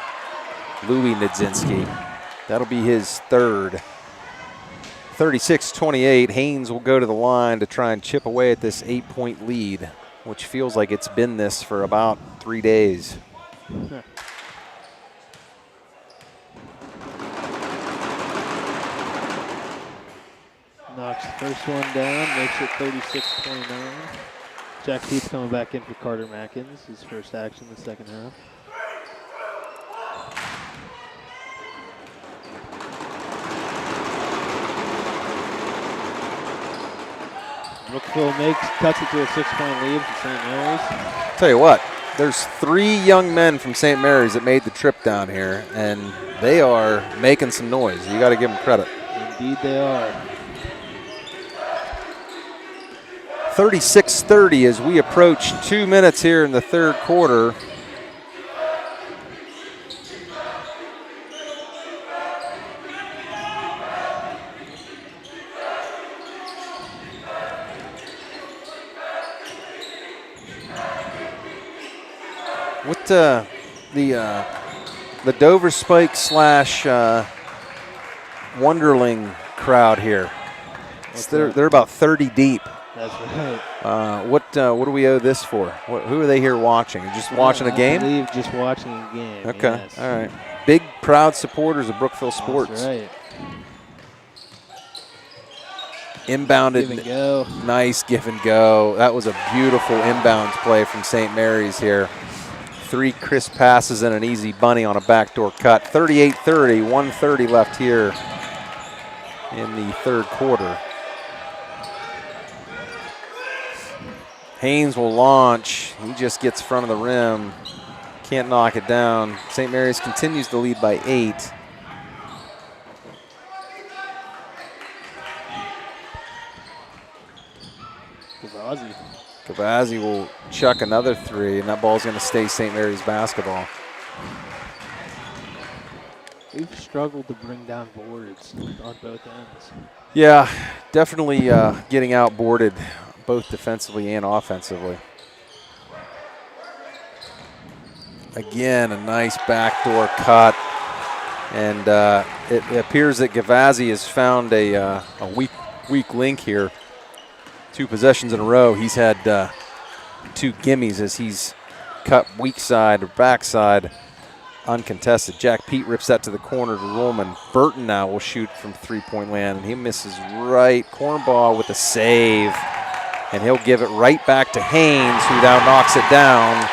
Louis Nadzinski. That'll be his third. 36-28. Haynes will go to the line to try and chip away at this 8-point lead, which feels like it's been this for about 3 days. Knocks the first one down, makes it 36-29. Jack Pete's coming back in for Carter Mackins, his first action in the second half. Brookville cuts it to a 6-point lead for St. Mary's. Tell you what, there's 3 young men from St. Mary's that made the trip down here, and they are making some noise. You got to give them credit. Indeed they are. 36-30 as we approach 2 minutes here in the third quarter. What the the Dover Spike / Wonderling crowd here. They're about 30 deep. That's right. What do we owe this for? Who are they here watching? Just watching a game? I believe just watching a game. Okay, yes. all right. Big, proud supporters of Brookville sports. That's right. Inbounded. Give and go. Nice give and go. That was a beautiful inbounds play from St. Mary's here. 3 crisp passes and an easy bunny on a backdoor cut. 38-30, 1:30 left here in the third quarter. Haynes will launch. He just gets front of the rim. Can't knock it down. St. Mary's continues to lead by 8. Gavazzi will chuck another 3, and that ball's going to stay St. Mary's basketball. We've struggled to bring down boards on both ends. Yeah, definitely getting outboarded both defensively and offensively. Again, a nice backdoor cut. And it appears that Gavazzi has found a weak link here. 2 possessions in a row. He's had 2 gimmies as he's cut weak side or backside uncontested. Jack Pete rips that to the corner to Rollman. Burton now will shoot from 3-point land, and he misses right. Cornball with a save, and he'll give it right back to Haynes, who now knocks it down,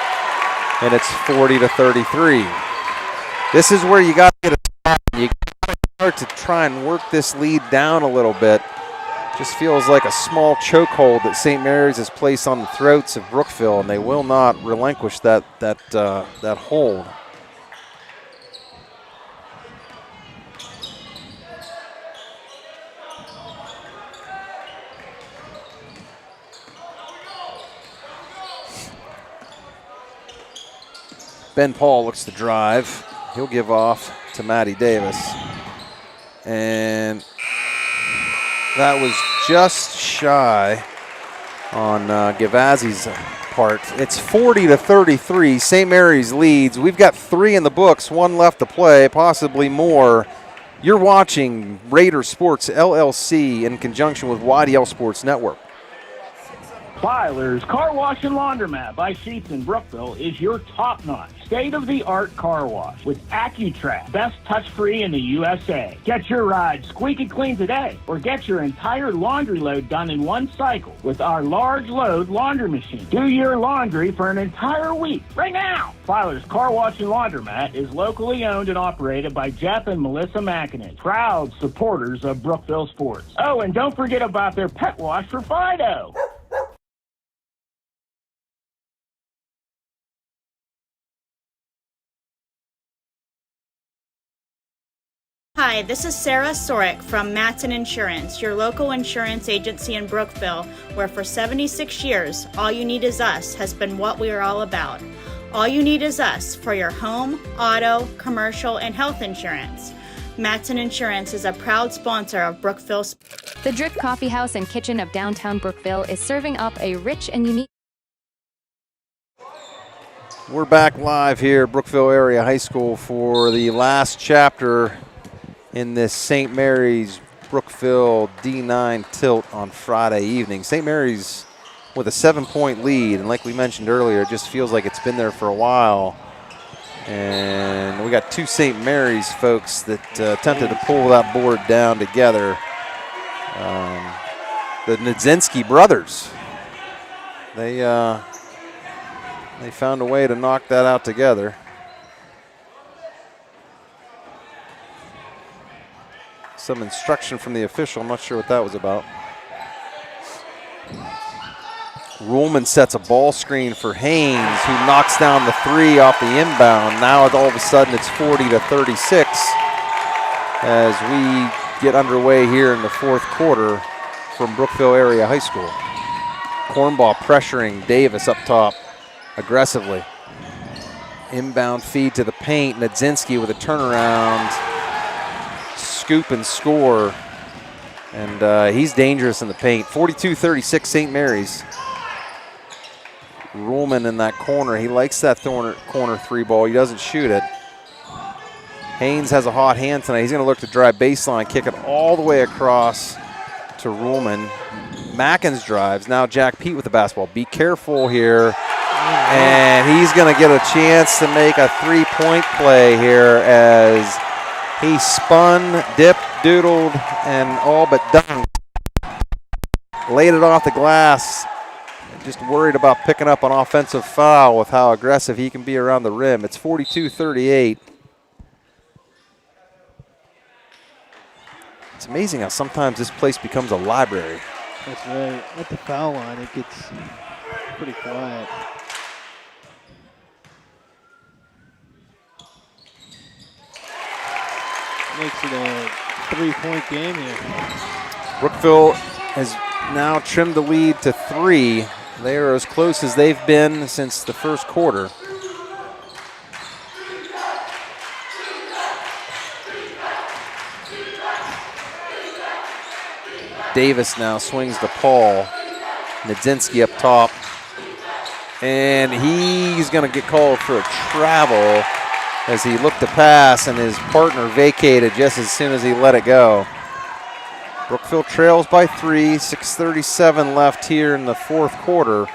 and it's 40-33. This is where you got to get a stop. You got to start to try and work this lead down a little bit. Just feels like a small chokehold that St. Mary's has placed on the throats of Brookville, and they will not relinquish that hold. Ben Paul looks to drive. He'll give off to Matty Davis. And that was just shy on Gavazzi's part. It's 40-33. St. Mary's leads. We've got 3 in the books, 1 left to play, possibly more. You're watching Raider Sports LLC in conjunction with YDL Sports Network. Filer's Car Wash and Laundromat by Sheets in Brookville is your top-notch, state-of-the-art car wash with AccuTrack, best touch-free in the USA. Get your ride squeaky clean today, or get your entire laundry load done in one cycle with our large load laundry machine. Do your laundry for an entire week right now. Filer's Car Wash and Laundromat is locally owned and operated by Jeff and Melissa McInnes, proud supporters of Brookville sports. Oh, and don't forget about their pet wash for Fido. Hi, this is Sarah Sorek from Matson Insurance, your local insurance agency in Brookville, where for 76 years, all you need is us has been what we are all about. All you need is us for your home, auto, commercial, and health insurance. Matson Insurance is a proud sponsor of Brookville. The Drip Coffee House and Kitchen of downtown Brookville is serving up a rich and unique. We're back live here at Brookville Area High School for the last chapter in this St. Mary's Brookville D9 tilt on Friday evening. St. Mary's with a 7-point lead, and like we mentioned earlier, it just feels like it's been there for a while. And we got 2 St. Mary's folks that attempted to pull that board down together. The Nadzinski brothers. They found a way to knock that out together. Some instruction from the official. I'm not sure what that was about. Ruhlman sets a ball screen for Haynes, who knocks down the 3 off the inbound. Now all of a sudden it's 40-36 as we get underway here in the fourth quarter from Brookville Area High School. Cornball pressuring Davis up top aggressively. Inbound feed to the paint. Nadzinski with a turnaround. Scoop and score, and he's dangerous in the paint. 42-36 St. Mary's. Ruhlman in that corner. He likes that corner 3 ball. He doesn't shoot it. Haynes has a hot hand tonight. He's going to look to drive baseline, kick it all the way across to Ruhlman. Mackins drives. Now Jack Pete with the basketball. Be careful here. And he's going to get a chance to make a three-point play here as he spun, dipped, doodled, and all but dunked. Laid it off the glass. Just worried about picking up an offensive foul with how aggressive he can be around the rim. It's 42-38. It's amazing how sometimes this place becomes a library. That's right. At the foul line, it gets pretty quiet. Makes it a three-point game here. Brookville has now trimmed the lead to 3. They are as close as they've been since the first quarter. Davis now swings to Paul. Nadzinski up top. And he's going to get called for a travel as he looked to pass, and his partner vacated just as soon as he let it go. Brookville trails by 3, 6:37 left here in the fourth quarter.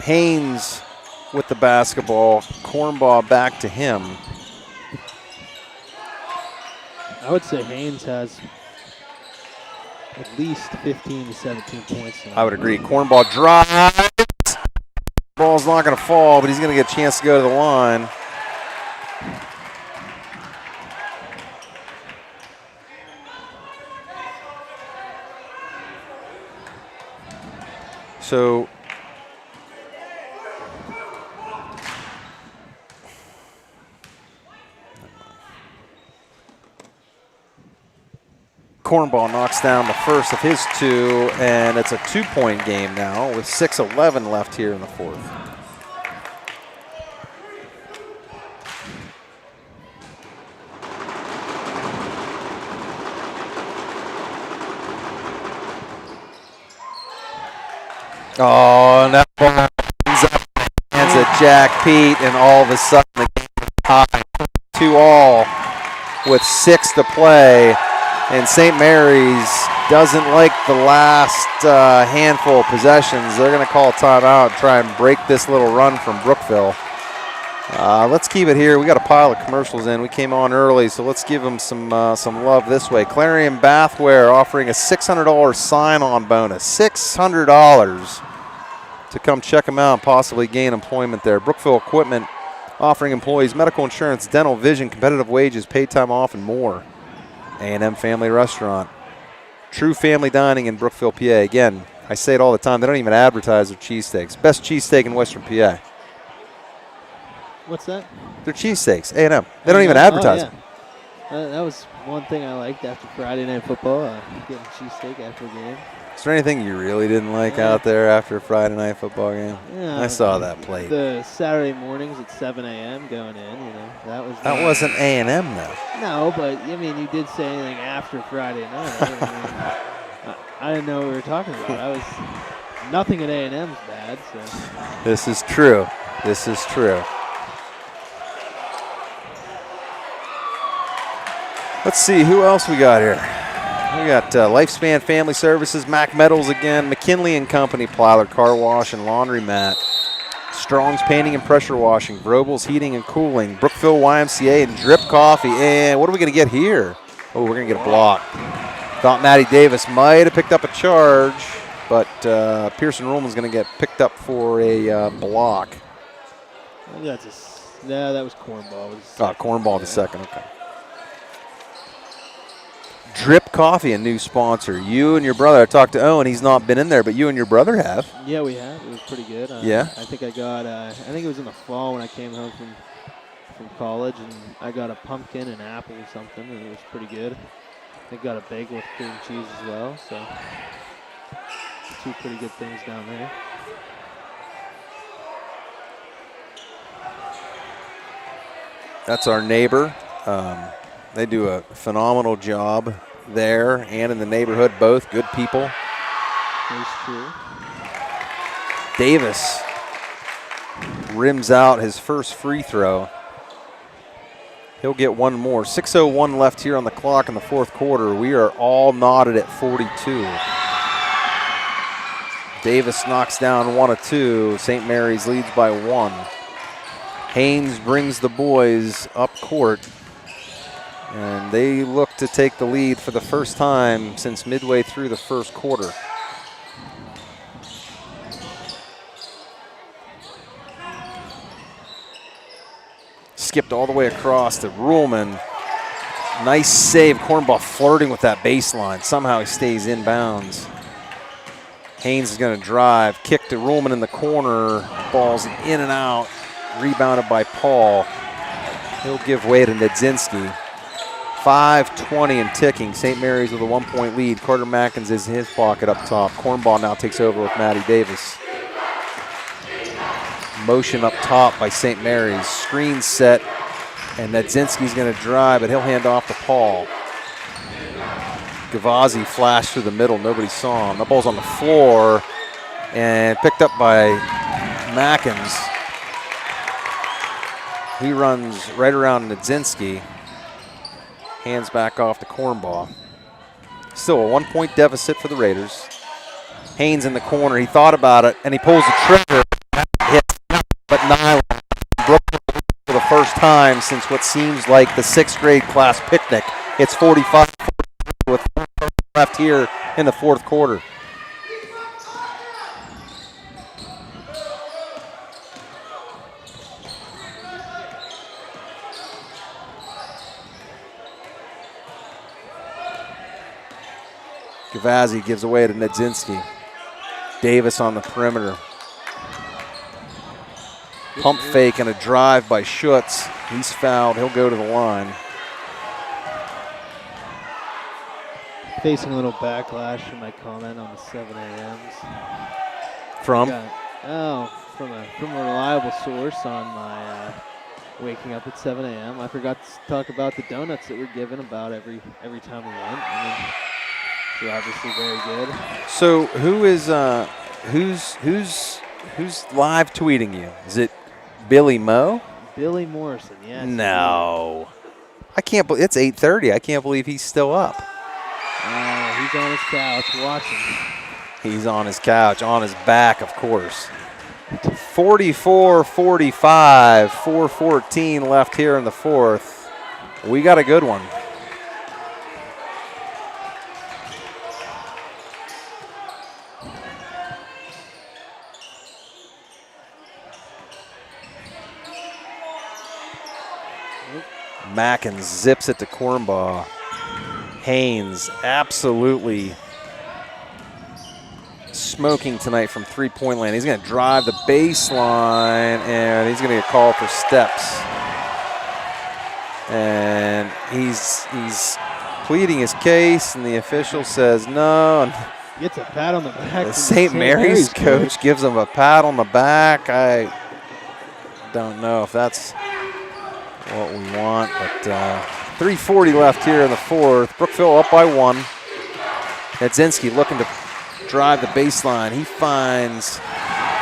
Haynes with the basketball, Cornbaugh back to him. I would say Haynes has at least 15 to 17 points tonight. I would agree. Cornbaugh drives. Ball's not going to fall, but he's going to get a chance to go to the line. So Cornbaugh knocks down the first of his 2, and it's a 2-point game now with 6:11 left here in the fourth. Oh, and that ball ends up in the hands of Jack Pete, and all of a sudden the game is tied 2-2 with 6 to play. And St. Mary's doesn't like the last handful of possessions. They're going to call a timeout and try and break this little run from Brookville. Let's keep it here. We got a pile of commercials in. We came on early, so let's give them some love this way. Clarion Bathware offering a $600 sign-on bonus. $600 to come check them out and possibly gain employment there. Brookville Equipment offering employees medical insurance, dental, vision, competitive wages, paid time off, and more. A&M Family Restaurant. True family dining in Brookville, PA. Again, I say it all the time. They don't even advertise their cheesesteaks. Best cheesesteak in Western PA. What's that? They're cheesesteaks, A&M. They don't even advertise them. That was one thing I liked after Friday Night Football, getting cheesesteak after a game. Is there anything you really didn't like out there after a Friday Night Football game? Yeah, I saw that plate. The Saturday mornings at 7 a.m. going in, that wasn't A&M though. No, but I mean, you did say anything after Friday night. I didn't know what we were talking about. Nothing at A&M's bad. So this is true. This is true. Let's see who else we got here. We got Lifespan Family Services, Mac Metals again, McKinley & Company, Plyler Car Wash and Laundromat, Strong's Painting and Pressure Washing, Vrobel's Heating and Cooling, Brookville YMCA, and Drip Coffee. And what are we going to get here? Oh, we're going to get a block. Thought Matty Davis might have picked up a charge, but Pearson Ruhlman's going to get picked up for a block. That was Cornball. Cornball the second, okay. Drip Coffee, a new sponsor. You and your brother, I talked to Owen, he's not been in there, but you and your brother have. Yeah, we have. It was pretty good. Yeah? I think I got, I think it was in the fall when I came home from college, and I got a pumpkin and apple or something, and it was pretty good. I got a bagel with cream cheese as well, so 2 pretty good things down there. That's our neighbor. They do a phenomenal job there and in the neighborhood, both good people. That's true. Davis rims out his first free throw. He'll get one more. 6:01 left here on the clock in the fourth quarter. We are all knotted at 42. Davis knocks down one of two. St. Mary's leads by one. Haynes brings the boys up court, and they look to take the lead for the first time since midway through the first quarter. Skipped all the way across to Ruhlman. Nice save. Cornball flirting with that baseline. Somehow he stays in bounds. Haynes is going to drive. Kick to Ruhlman in the corner. Ball's in and out. Rebounded by Paul. He'll give way to Nedzinski. 5:20 and ticking. St. Mary's with a 1-point lead. Carter Mackins is in his pocket up top. Cornball now takes over with Matty Davis. Motion up top by St. Mary's. Screen set, and Nedzinski's going to drive, but he'll hand off to Paul. Gavazzi flashed through the middle. Nobody saw him. The ball's on the floor and picked up by Mackins. He runs right around Nedzinski. Hands back off to Cornball. Still a 1-point deficit for the Raiders. Haynes in the corner. He thought about it, and he pulls the trigger. Hits, but Nyland Brookville for the first time since what seems like the 6th grade class picnic. It's 45 with 4 left here in the fourth quarter. Gavazzi gives away to Nedzinski. Davis on the perimeter. Pump fake and a drive by Schutz. He's fouled. He'll go to the line. Facing a little backlash from my comment on the 7 a.m.s. From? From a reliable source on my waking up at 7 a.m. I forgot to talk about the donuts that were given about every time we went. I mean, they're obviously very good. So who is who's live tweeting you? Is it Billy Moe? Billy Morrison, yes. No. I can't believe it's 8:30. I can't believe he's still up. He's on his couch watching. He's on his couch, on his back, of course. 44-45, 4:14 left here in the fourth. We got a good one. Mackins zips it to Cornball. Haynes absolutely smoking tonight from three-point land. He's going to drive the baseline, and he's going to get called for steps. And he's pleading his case, and the official says no. And gets a pat on the back. the St. Mary's coach gives him a pat on the back. I don't know if that's what we want, but 3:40 left here in the fourth. Brookville up by one. Nedzinski looking to drive the baseline. He finds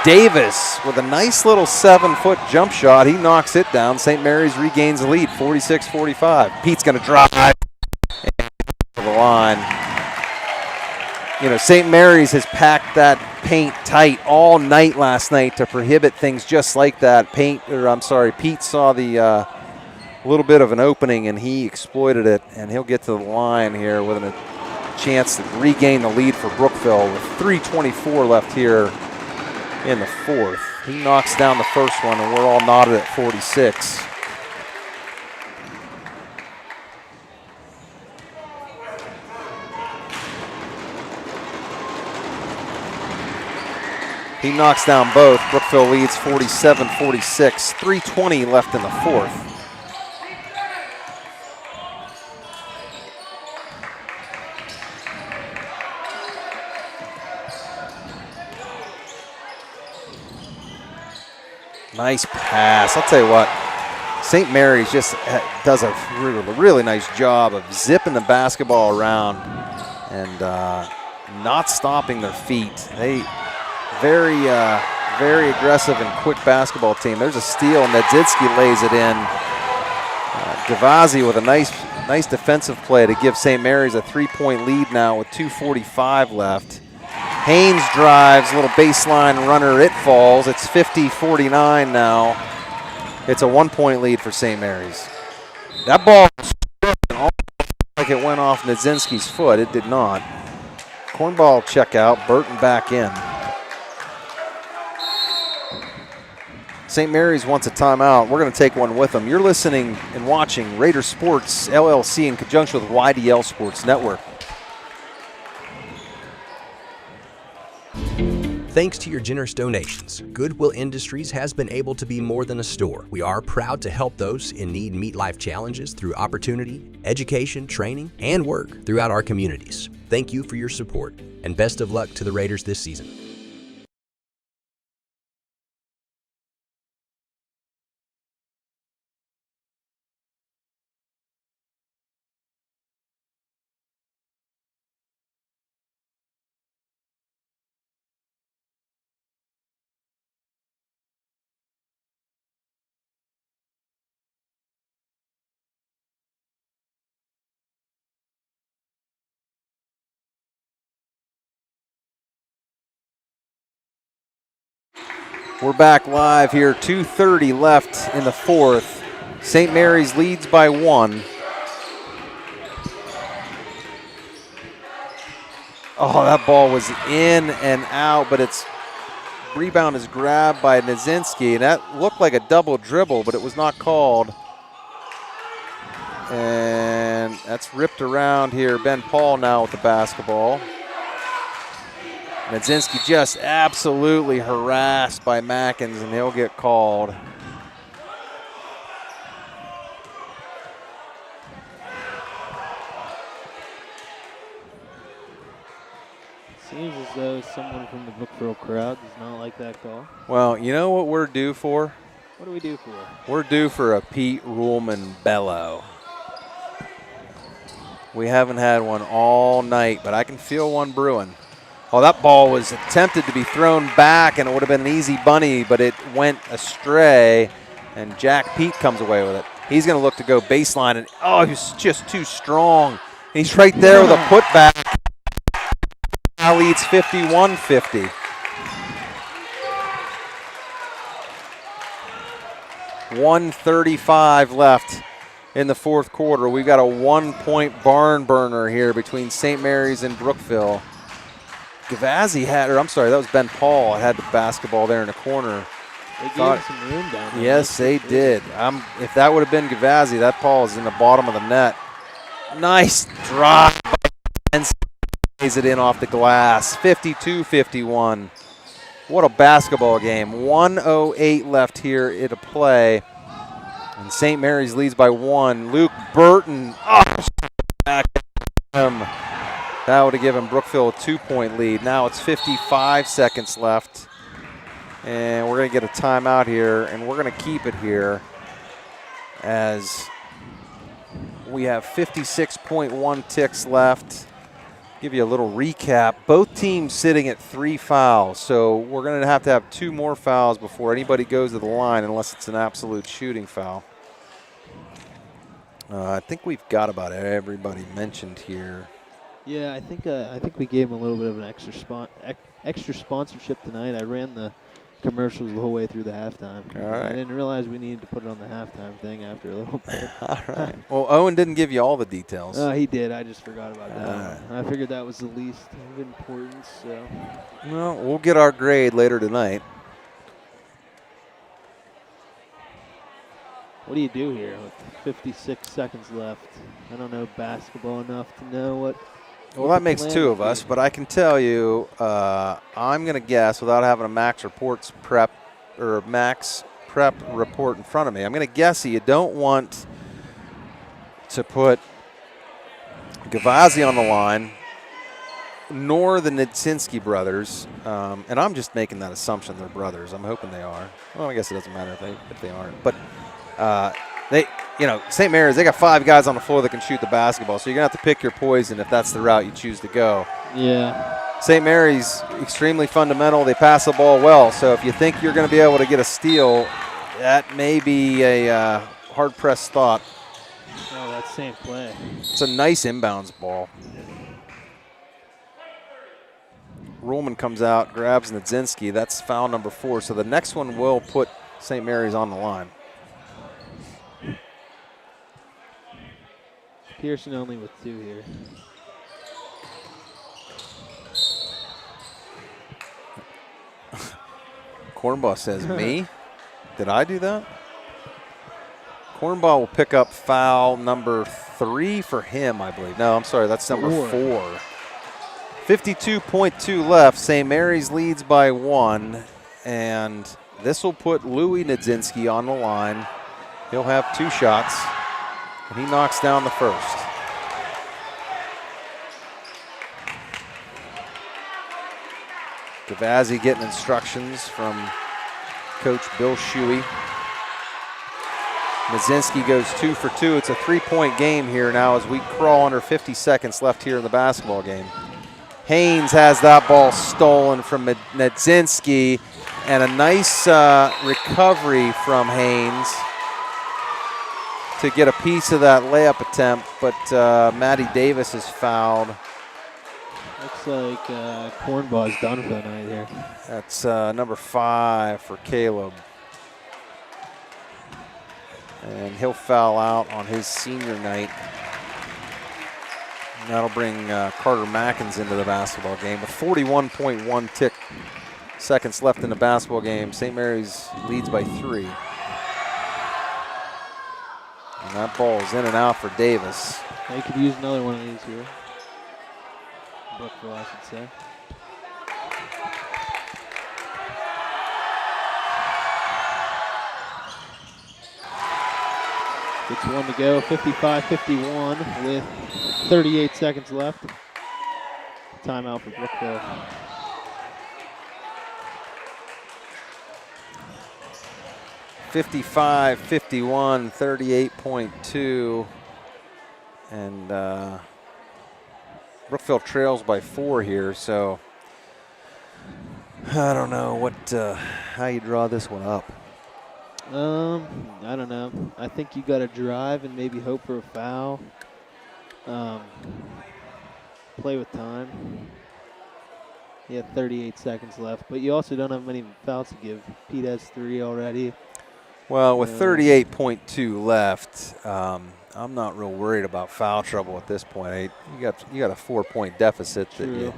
Davis with a nice little 7-foot jump shot. He knocks it down. St. Mary's regains the lead, 46-45. Pete's going to drive to the line. You know, St. Mary's has packed that paint tight all night last night to prohibit things just like that. Pete saw the little bit of an opening, and he exploited it, and he'll get to the line here with a chance to regain the lead for Brookville with 3:24 left here in the fourth. He knocks down the first one, and we're all knotted at 46. He knocks down both. Brookville leads 47-46. 3:20 left in the fourth. Nice pass. I'll tell you what, St. Mary's just does a really nice job of zipping the basketball around and not stopping their feet. They very aggressive and quick basketball team. There's a steal, and Nedzitsky lays it in. Gavazzi with a nice defensive play to give St. Mary's a 3-point lead now with 2:45 left. Haynes drives, a little baseline runner, it falls. It's 50-49 now. It's a 1-point lead for St. Mary's. That ball was almost like it went off Nedzitsky's foot. It did not. Cornball check out, Burton back in. St. Mary's wants a timeout. We're going to take one with them. You're listening and watching Raider Sports LLC in conjunction with YDL Sports Network. Thanks to your generous donations, Goodwill Industries has been able to be more than a store. We are proud to help those in need meet life challenges through opportunity, education, training, and work throughout our communities. Thank you for your support, and best of luck to the Raiders this season. We're back live here, 2:30 left in the fourth. St. Mary's leads by 1. Oh, that ball was in and out, but its rebound is grabbed by Nedzitsky, and that looked like a double dribble, but it was not called. And that's ripped around here. Ben Paul now with the basketball. Nedzitsky just absolutely harassed by Mackins, and he'll get called. Seems as though someone from the Brookville crowd does not like that call. Well, you know what we're due for? What do we do for? We're due for a Pete Ruhlman bellow. We haven't had one all night, but I can feel one brewing. Oh, that ball was attempted to be thrown back, and it would have been an easy bunny, but it went astray, and Jack Pete comes away with it. He's going to look to go baseline, and oh, he's just too strong. He's right there with a putback. Now leads 51-50. $1:35 left in the fourth quarter. We've got a 1-point barn burner here between St. Mary's and Brookville. Gavazzi had, or I'm sorry, that was Ben Paul. Had the basketball there in the corner. They gave him some room down there. Yes, they did. If that would have been Gavazzi, that ball is in the bottom of the net. Nice drive, and lays it in off the glass. 52-51. What a basketball game. 1:08 left here at a play, and St. Mary's leads by 1. Luke Burton, back at him. That would have given Brookville a 2-point lead. Now it's 55 seconds left. And we're going to get a timeout here, and we're going to keep it here as we have 56.1 ticks left. Give you a little recap. Both teams sitting at 3 fouls, so we're going to have 2 more fouls before anybody goes to the line unless it's an absolute shooting foul. I think we've got about everybody mentioned here. Yeah, I think we gave him a little bit of an extra sponsorship tonight. I ran the commercials the whole way through the halftime. All right. I didn't realize we needed to put it on the halftime thing after a little bit. All right. Well, Owen didn't give you all the details. He did. I just forgot about that. Right. I figured that was the least of importance. So. Well, we'll get our grade later tonight. What do you do here with 56 seconds left? I don't know basketball enough to know what. Well, that makes 2 of us, but I can tell you, I'm going to guess without having a Max Prep report in front of me. I'm going to guess that you don't want to put Gavazzi on the line, nor the Nedzitsky brothers, and I'm just making that assumption they're brothers. I'm hoping they are. Well, I guess it doesn't matter if they aren't. But St. Mary's, they got 5 guys on the floor that can shoot the basketball, so you're going to have to pick your poison if that's the route you choose to go. Yeah. St. Mary's, extremely fundamental. They pass the ball well, so if you think you're going to be able to get a steal, that may be a hard-pressed thought. Oh, that same play. It's a nice inbounds ball. Ruhlman comes out, grabs Nadzinski. That's foul number 4, so the next one will put St. Mary's on the line. Pearson only with 2 here. Cornball says, me? Did I do that? Cornball will pick up foul number 3 for him, I believe. No, I'm sorry, that's number 4. 52.2 left. St. Mary's leads by 1, and this will put Louis Nadzinski on the line. He'll have 2 shots, and he knocks down the first. Gavazzi getting instructions from Coach Bill Shuey. Nadzinski goes 2 for 2. It's a 3-point game here now as we crawl under 50 seconds left here in the basketball game. Haynes has that ball stolen from Nadzinski, and a nice recovery from Haynes to get a piece of that layup attempt, but Matty Davis is fouled. Looks like Cornball's done for the night here. That's number 5 for Caleb. And he'll foul out on his senior night. And that'll bring Carter Mackins into the basketball game with 41.1 seconds left in the basketball game. St. Mary's leads by 3. And that ball is in and out for Davis. They could use another one of these here. Brookville, I should say. It's 1 to go, 55-51 with 38 seconds left. Timeout for Brookville. (55-51), 38.2, and Brookville trails by 4 here, so I don't know how you draw this one up. I don't know. I think you got to drive and maybe hope for a foul. Play with time. You have 38 seconds left, but you also don't have many fouls to give. Pete has 3 already. Well, with 38.2 left, I'm not real worried about foul trouble at this point. You got a 4-point deficit that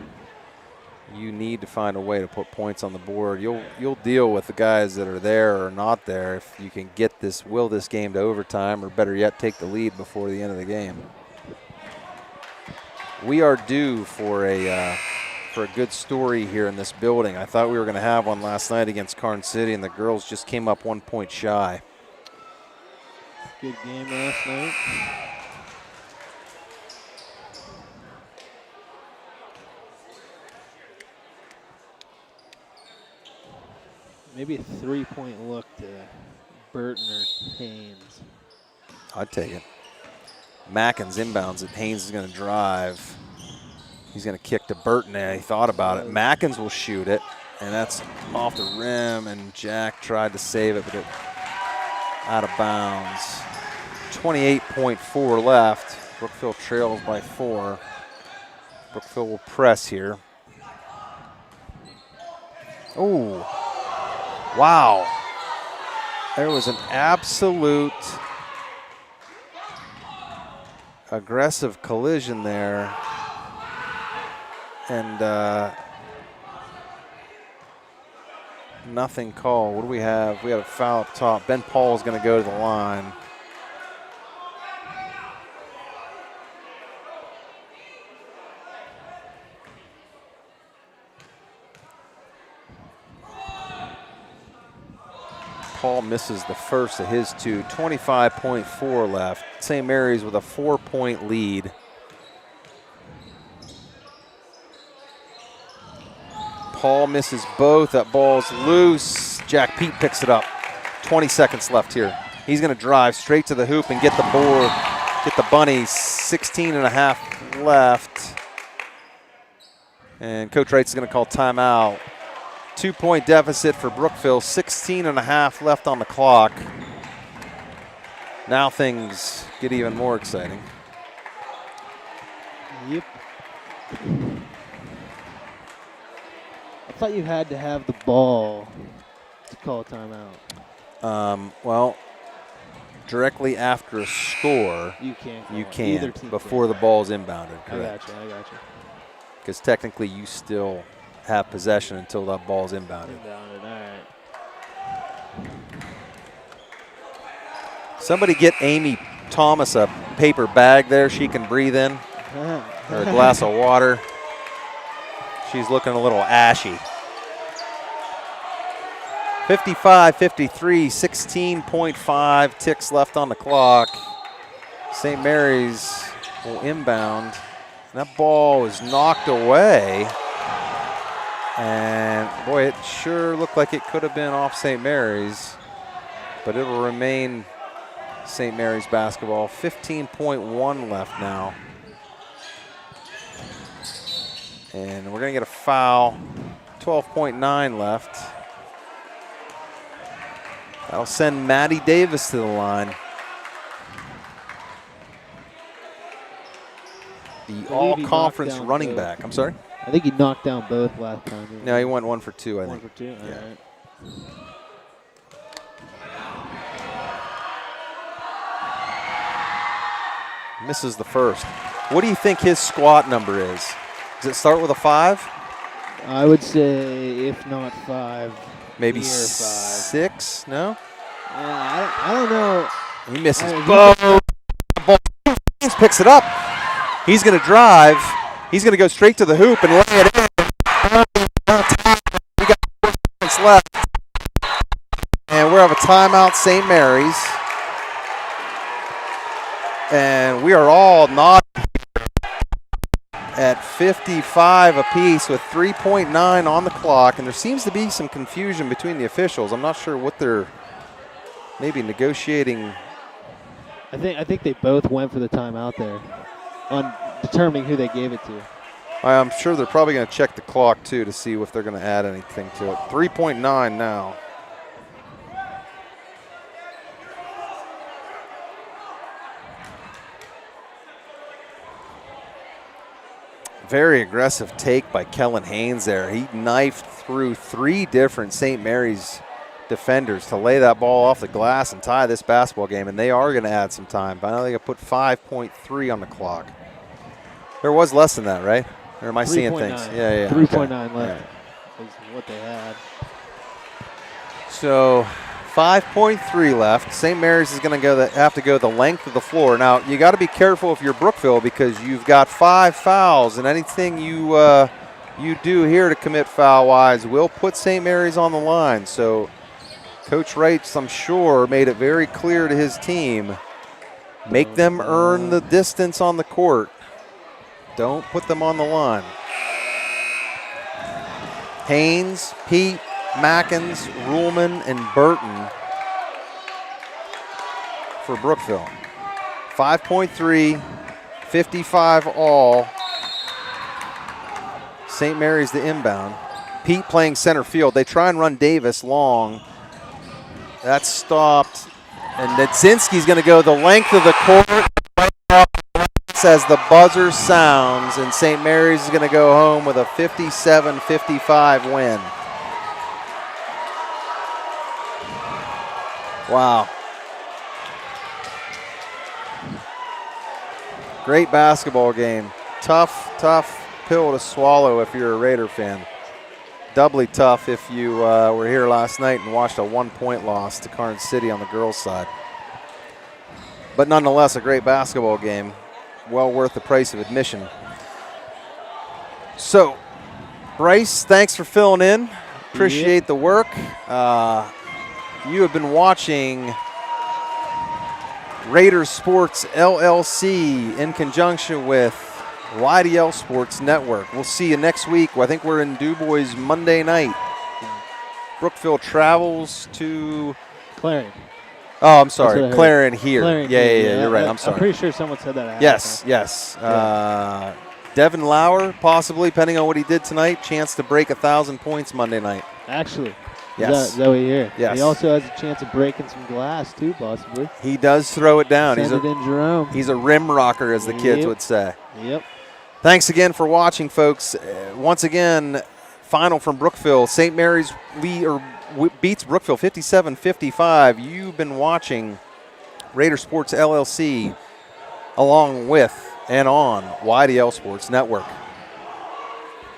you need to find a way to put points on the board. You'll deal with the guys that are there or not there if you can will this game to overtime, or better yet, take the lead before the end of the game. We are due for a good story here in this building. I thought we were going to have one last night against Karn City, and the girls just came up 1 point shy. Good game last night. Maybe a 3-point look to Burton or Haynes. I'd take it. Mackins inbounds it. Haynes is going to drive. He's going to kick to Burton. He thought about it. Mackins will shoot it, and that's off the rim, and Jack tried to save it, but it out of bounds. 28.4 left. Brookville trails by 4. Brookville will press here. Oh, wow. There was an absolute aggressive collision there. And nothing called. What do we have? We have a foul up top. Ben Paul is going to go to the line. Paul misses the first of his 2. 25.4 left. St. Mary's with a 4-point lead. Paul misses both. That ball's loose. Jack Pete picks it up. 20 seconds left here. He's going to drive straight to the hoop and get the board, get the bunny. 16 and a half left. And Coach Wright's going to call timeout. 2-point deficit for Brookville, 16 and a half left on the clock. Now things get even more exciting. Yep. I thought you had to have the ball to call a timeout. Well, directly after a score, you can't. You can before the ball's inbounded. Correct. I got you. Because technically you still have possession until that ball's inbounded. Inbounded, all right. Somebody get Amy Thomas a paper bag there she can breathe in, or a glass of water. She's looking a little ashy. 55-53, 16.5 ticks left on the clock. St. Mary's will inbound. That ball was knocked away. And boy, it sure looked like it could have been off St. Mary's, but it will remain St. Mary's basketball. 15.1 left now. And we're going to get a foul. 12.9 left. That'll send Maddie Davis to the line. The all-conference running back. I'm sorry? I think he knocked down both last time. No, he went 1 for 2, I think. 1 for 2? All right. Misses the first. What do you think his squat number is? Does it start with a 5? I would say, if not 5, maybe near 5. 6? No? I don't know. He misses both. Haynes picks it up. He's going to drive. He's going to go straight to the hoop and lay it in. We got 4 minutes left. And we'll have a timeout, St. Mary's. And we are all not at 55 apiece with 3.9 on the clock. And there seems to be some confusion between the officials. I'm not sure what they're maybe negotiating. I think they both went for the timeout there on determining who they gave it to. I'm sure they're probably going to check the clock, too, to see if they're going to add anything to it. 3.9 now. Very aggressive take by Kellen Haynes there. He knifed through 3 different St. Mary's defenders to lay that ball off the glass and tie this basketball game, and they are going to add some time. But I know they put 5.3 on the clock. There was less than that, right? Or am I seeing things? Yeah. 3.9 okay. left is what they had. So 5.3 left. St. Mary's is going to have to go the length of the floor. Now, you got to be careful if you're Brookville because you've got 5 fouls, and anything you do here to commit foul-wise will put St. Mary's on the line. So Coach Wright, I'm sure, made it very clear to his team, make them earn the distance on the court. Don't put them on the line. Haynes, Pete, Mackins, Ruhlman, and Burton for Brookville. 5.3, 55 all. St. Mary's the inbound. Pete playing center field. They try and run Davis long. That's stopped. And Nadzinski's going to go the length of the court. As the buzzer sounds, and St. Mary's is going to go home with a 57-55 win. Wow. Great basketball game. Tough pill to swallow if you're a Raider fan. Doubly tough if you were here last night and watched a 1-point loss to Karn City on the girls' side. But nonetheless, a great basketball game. Well worth the price of admission. So, Bryce, thanks for filling in. Appreciate the work. You have been watching Raiders Sports LLC in conjunction with YDL Sports Network. We'll see you next week. I think we're in DuBois Monday night. Brookville travels to Oh, I'm sorry. That's what I heard. Clarion here. Clarion Yeah, here, you're right. I'm sorry. I'm pretty sure someone said that. At Yes, halftime. yes. Yeah. Devin Lauer, possibly, depending on what he did tonight, chance to break 1,000 points Monday night. Actually. Yes. Is that what you hear? Yes. He also has a chance of breaking some glass, too, possibly. He does throw it down. Send it in Jerome. He's a rim rocker, as the kids would say. Yep. Thanks again for watching, folks. Once again, final from Brookville. St. Mary's beats Brookville 57-55. You've been watching Raider Sports LLC along with and on YDL Sports Network.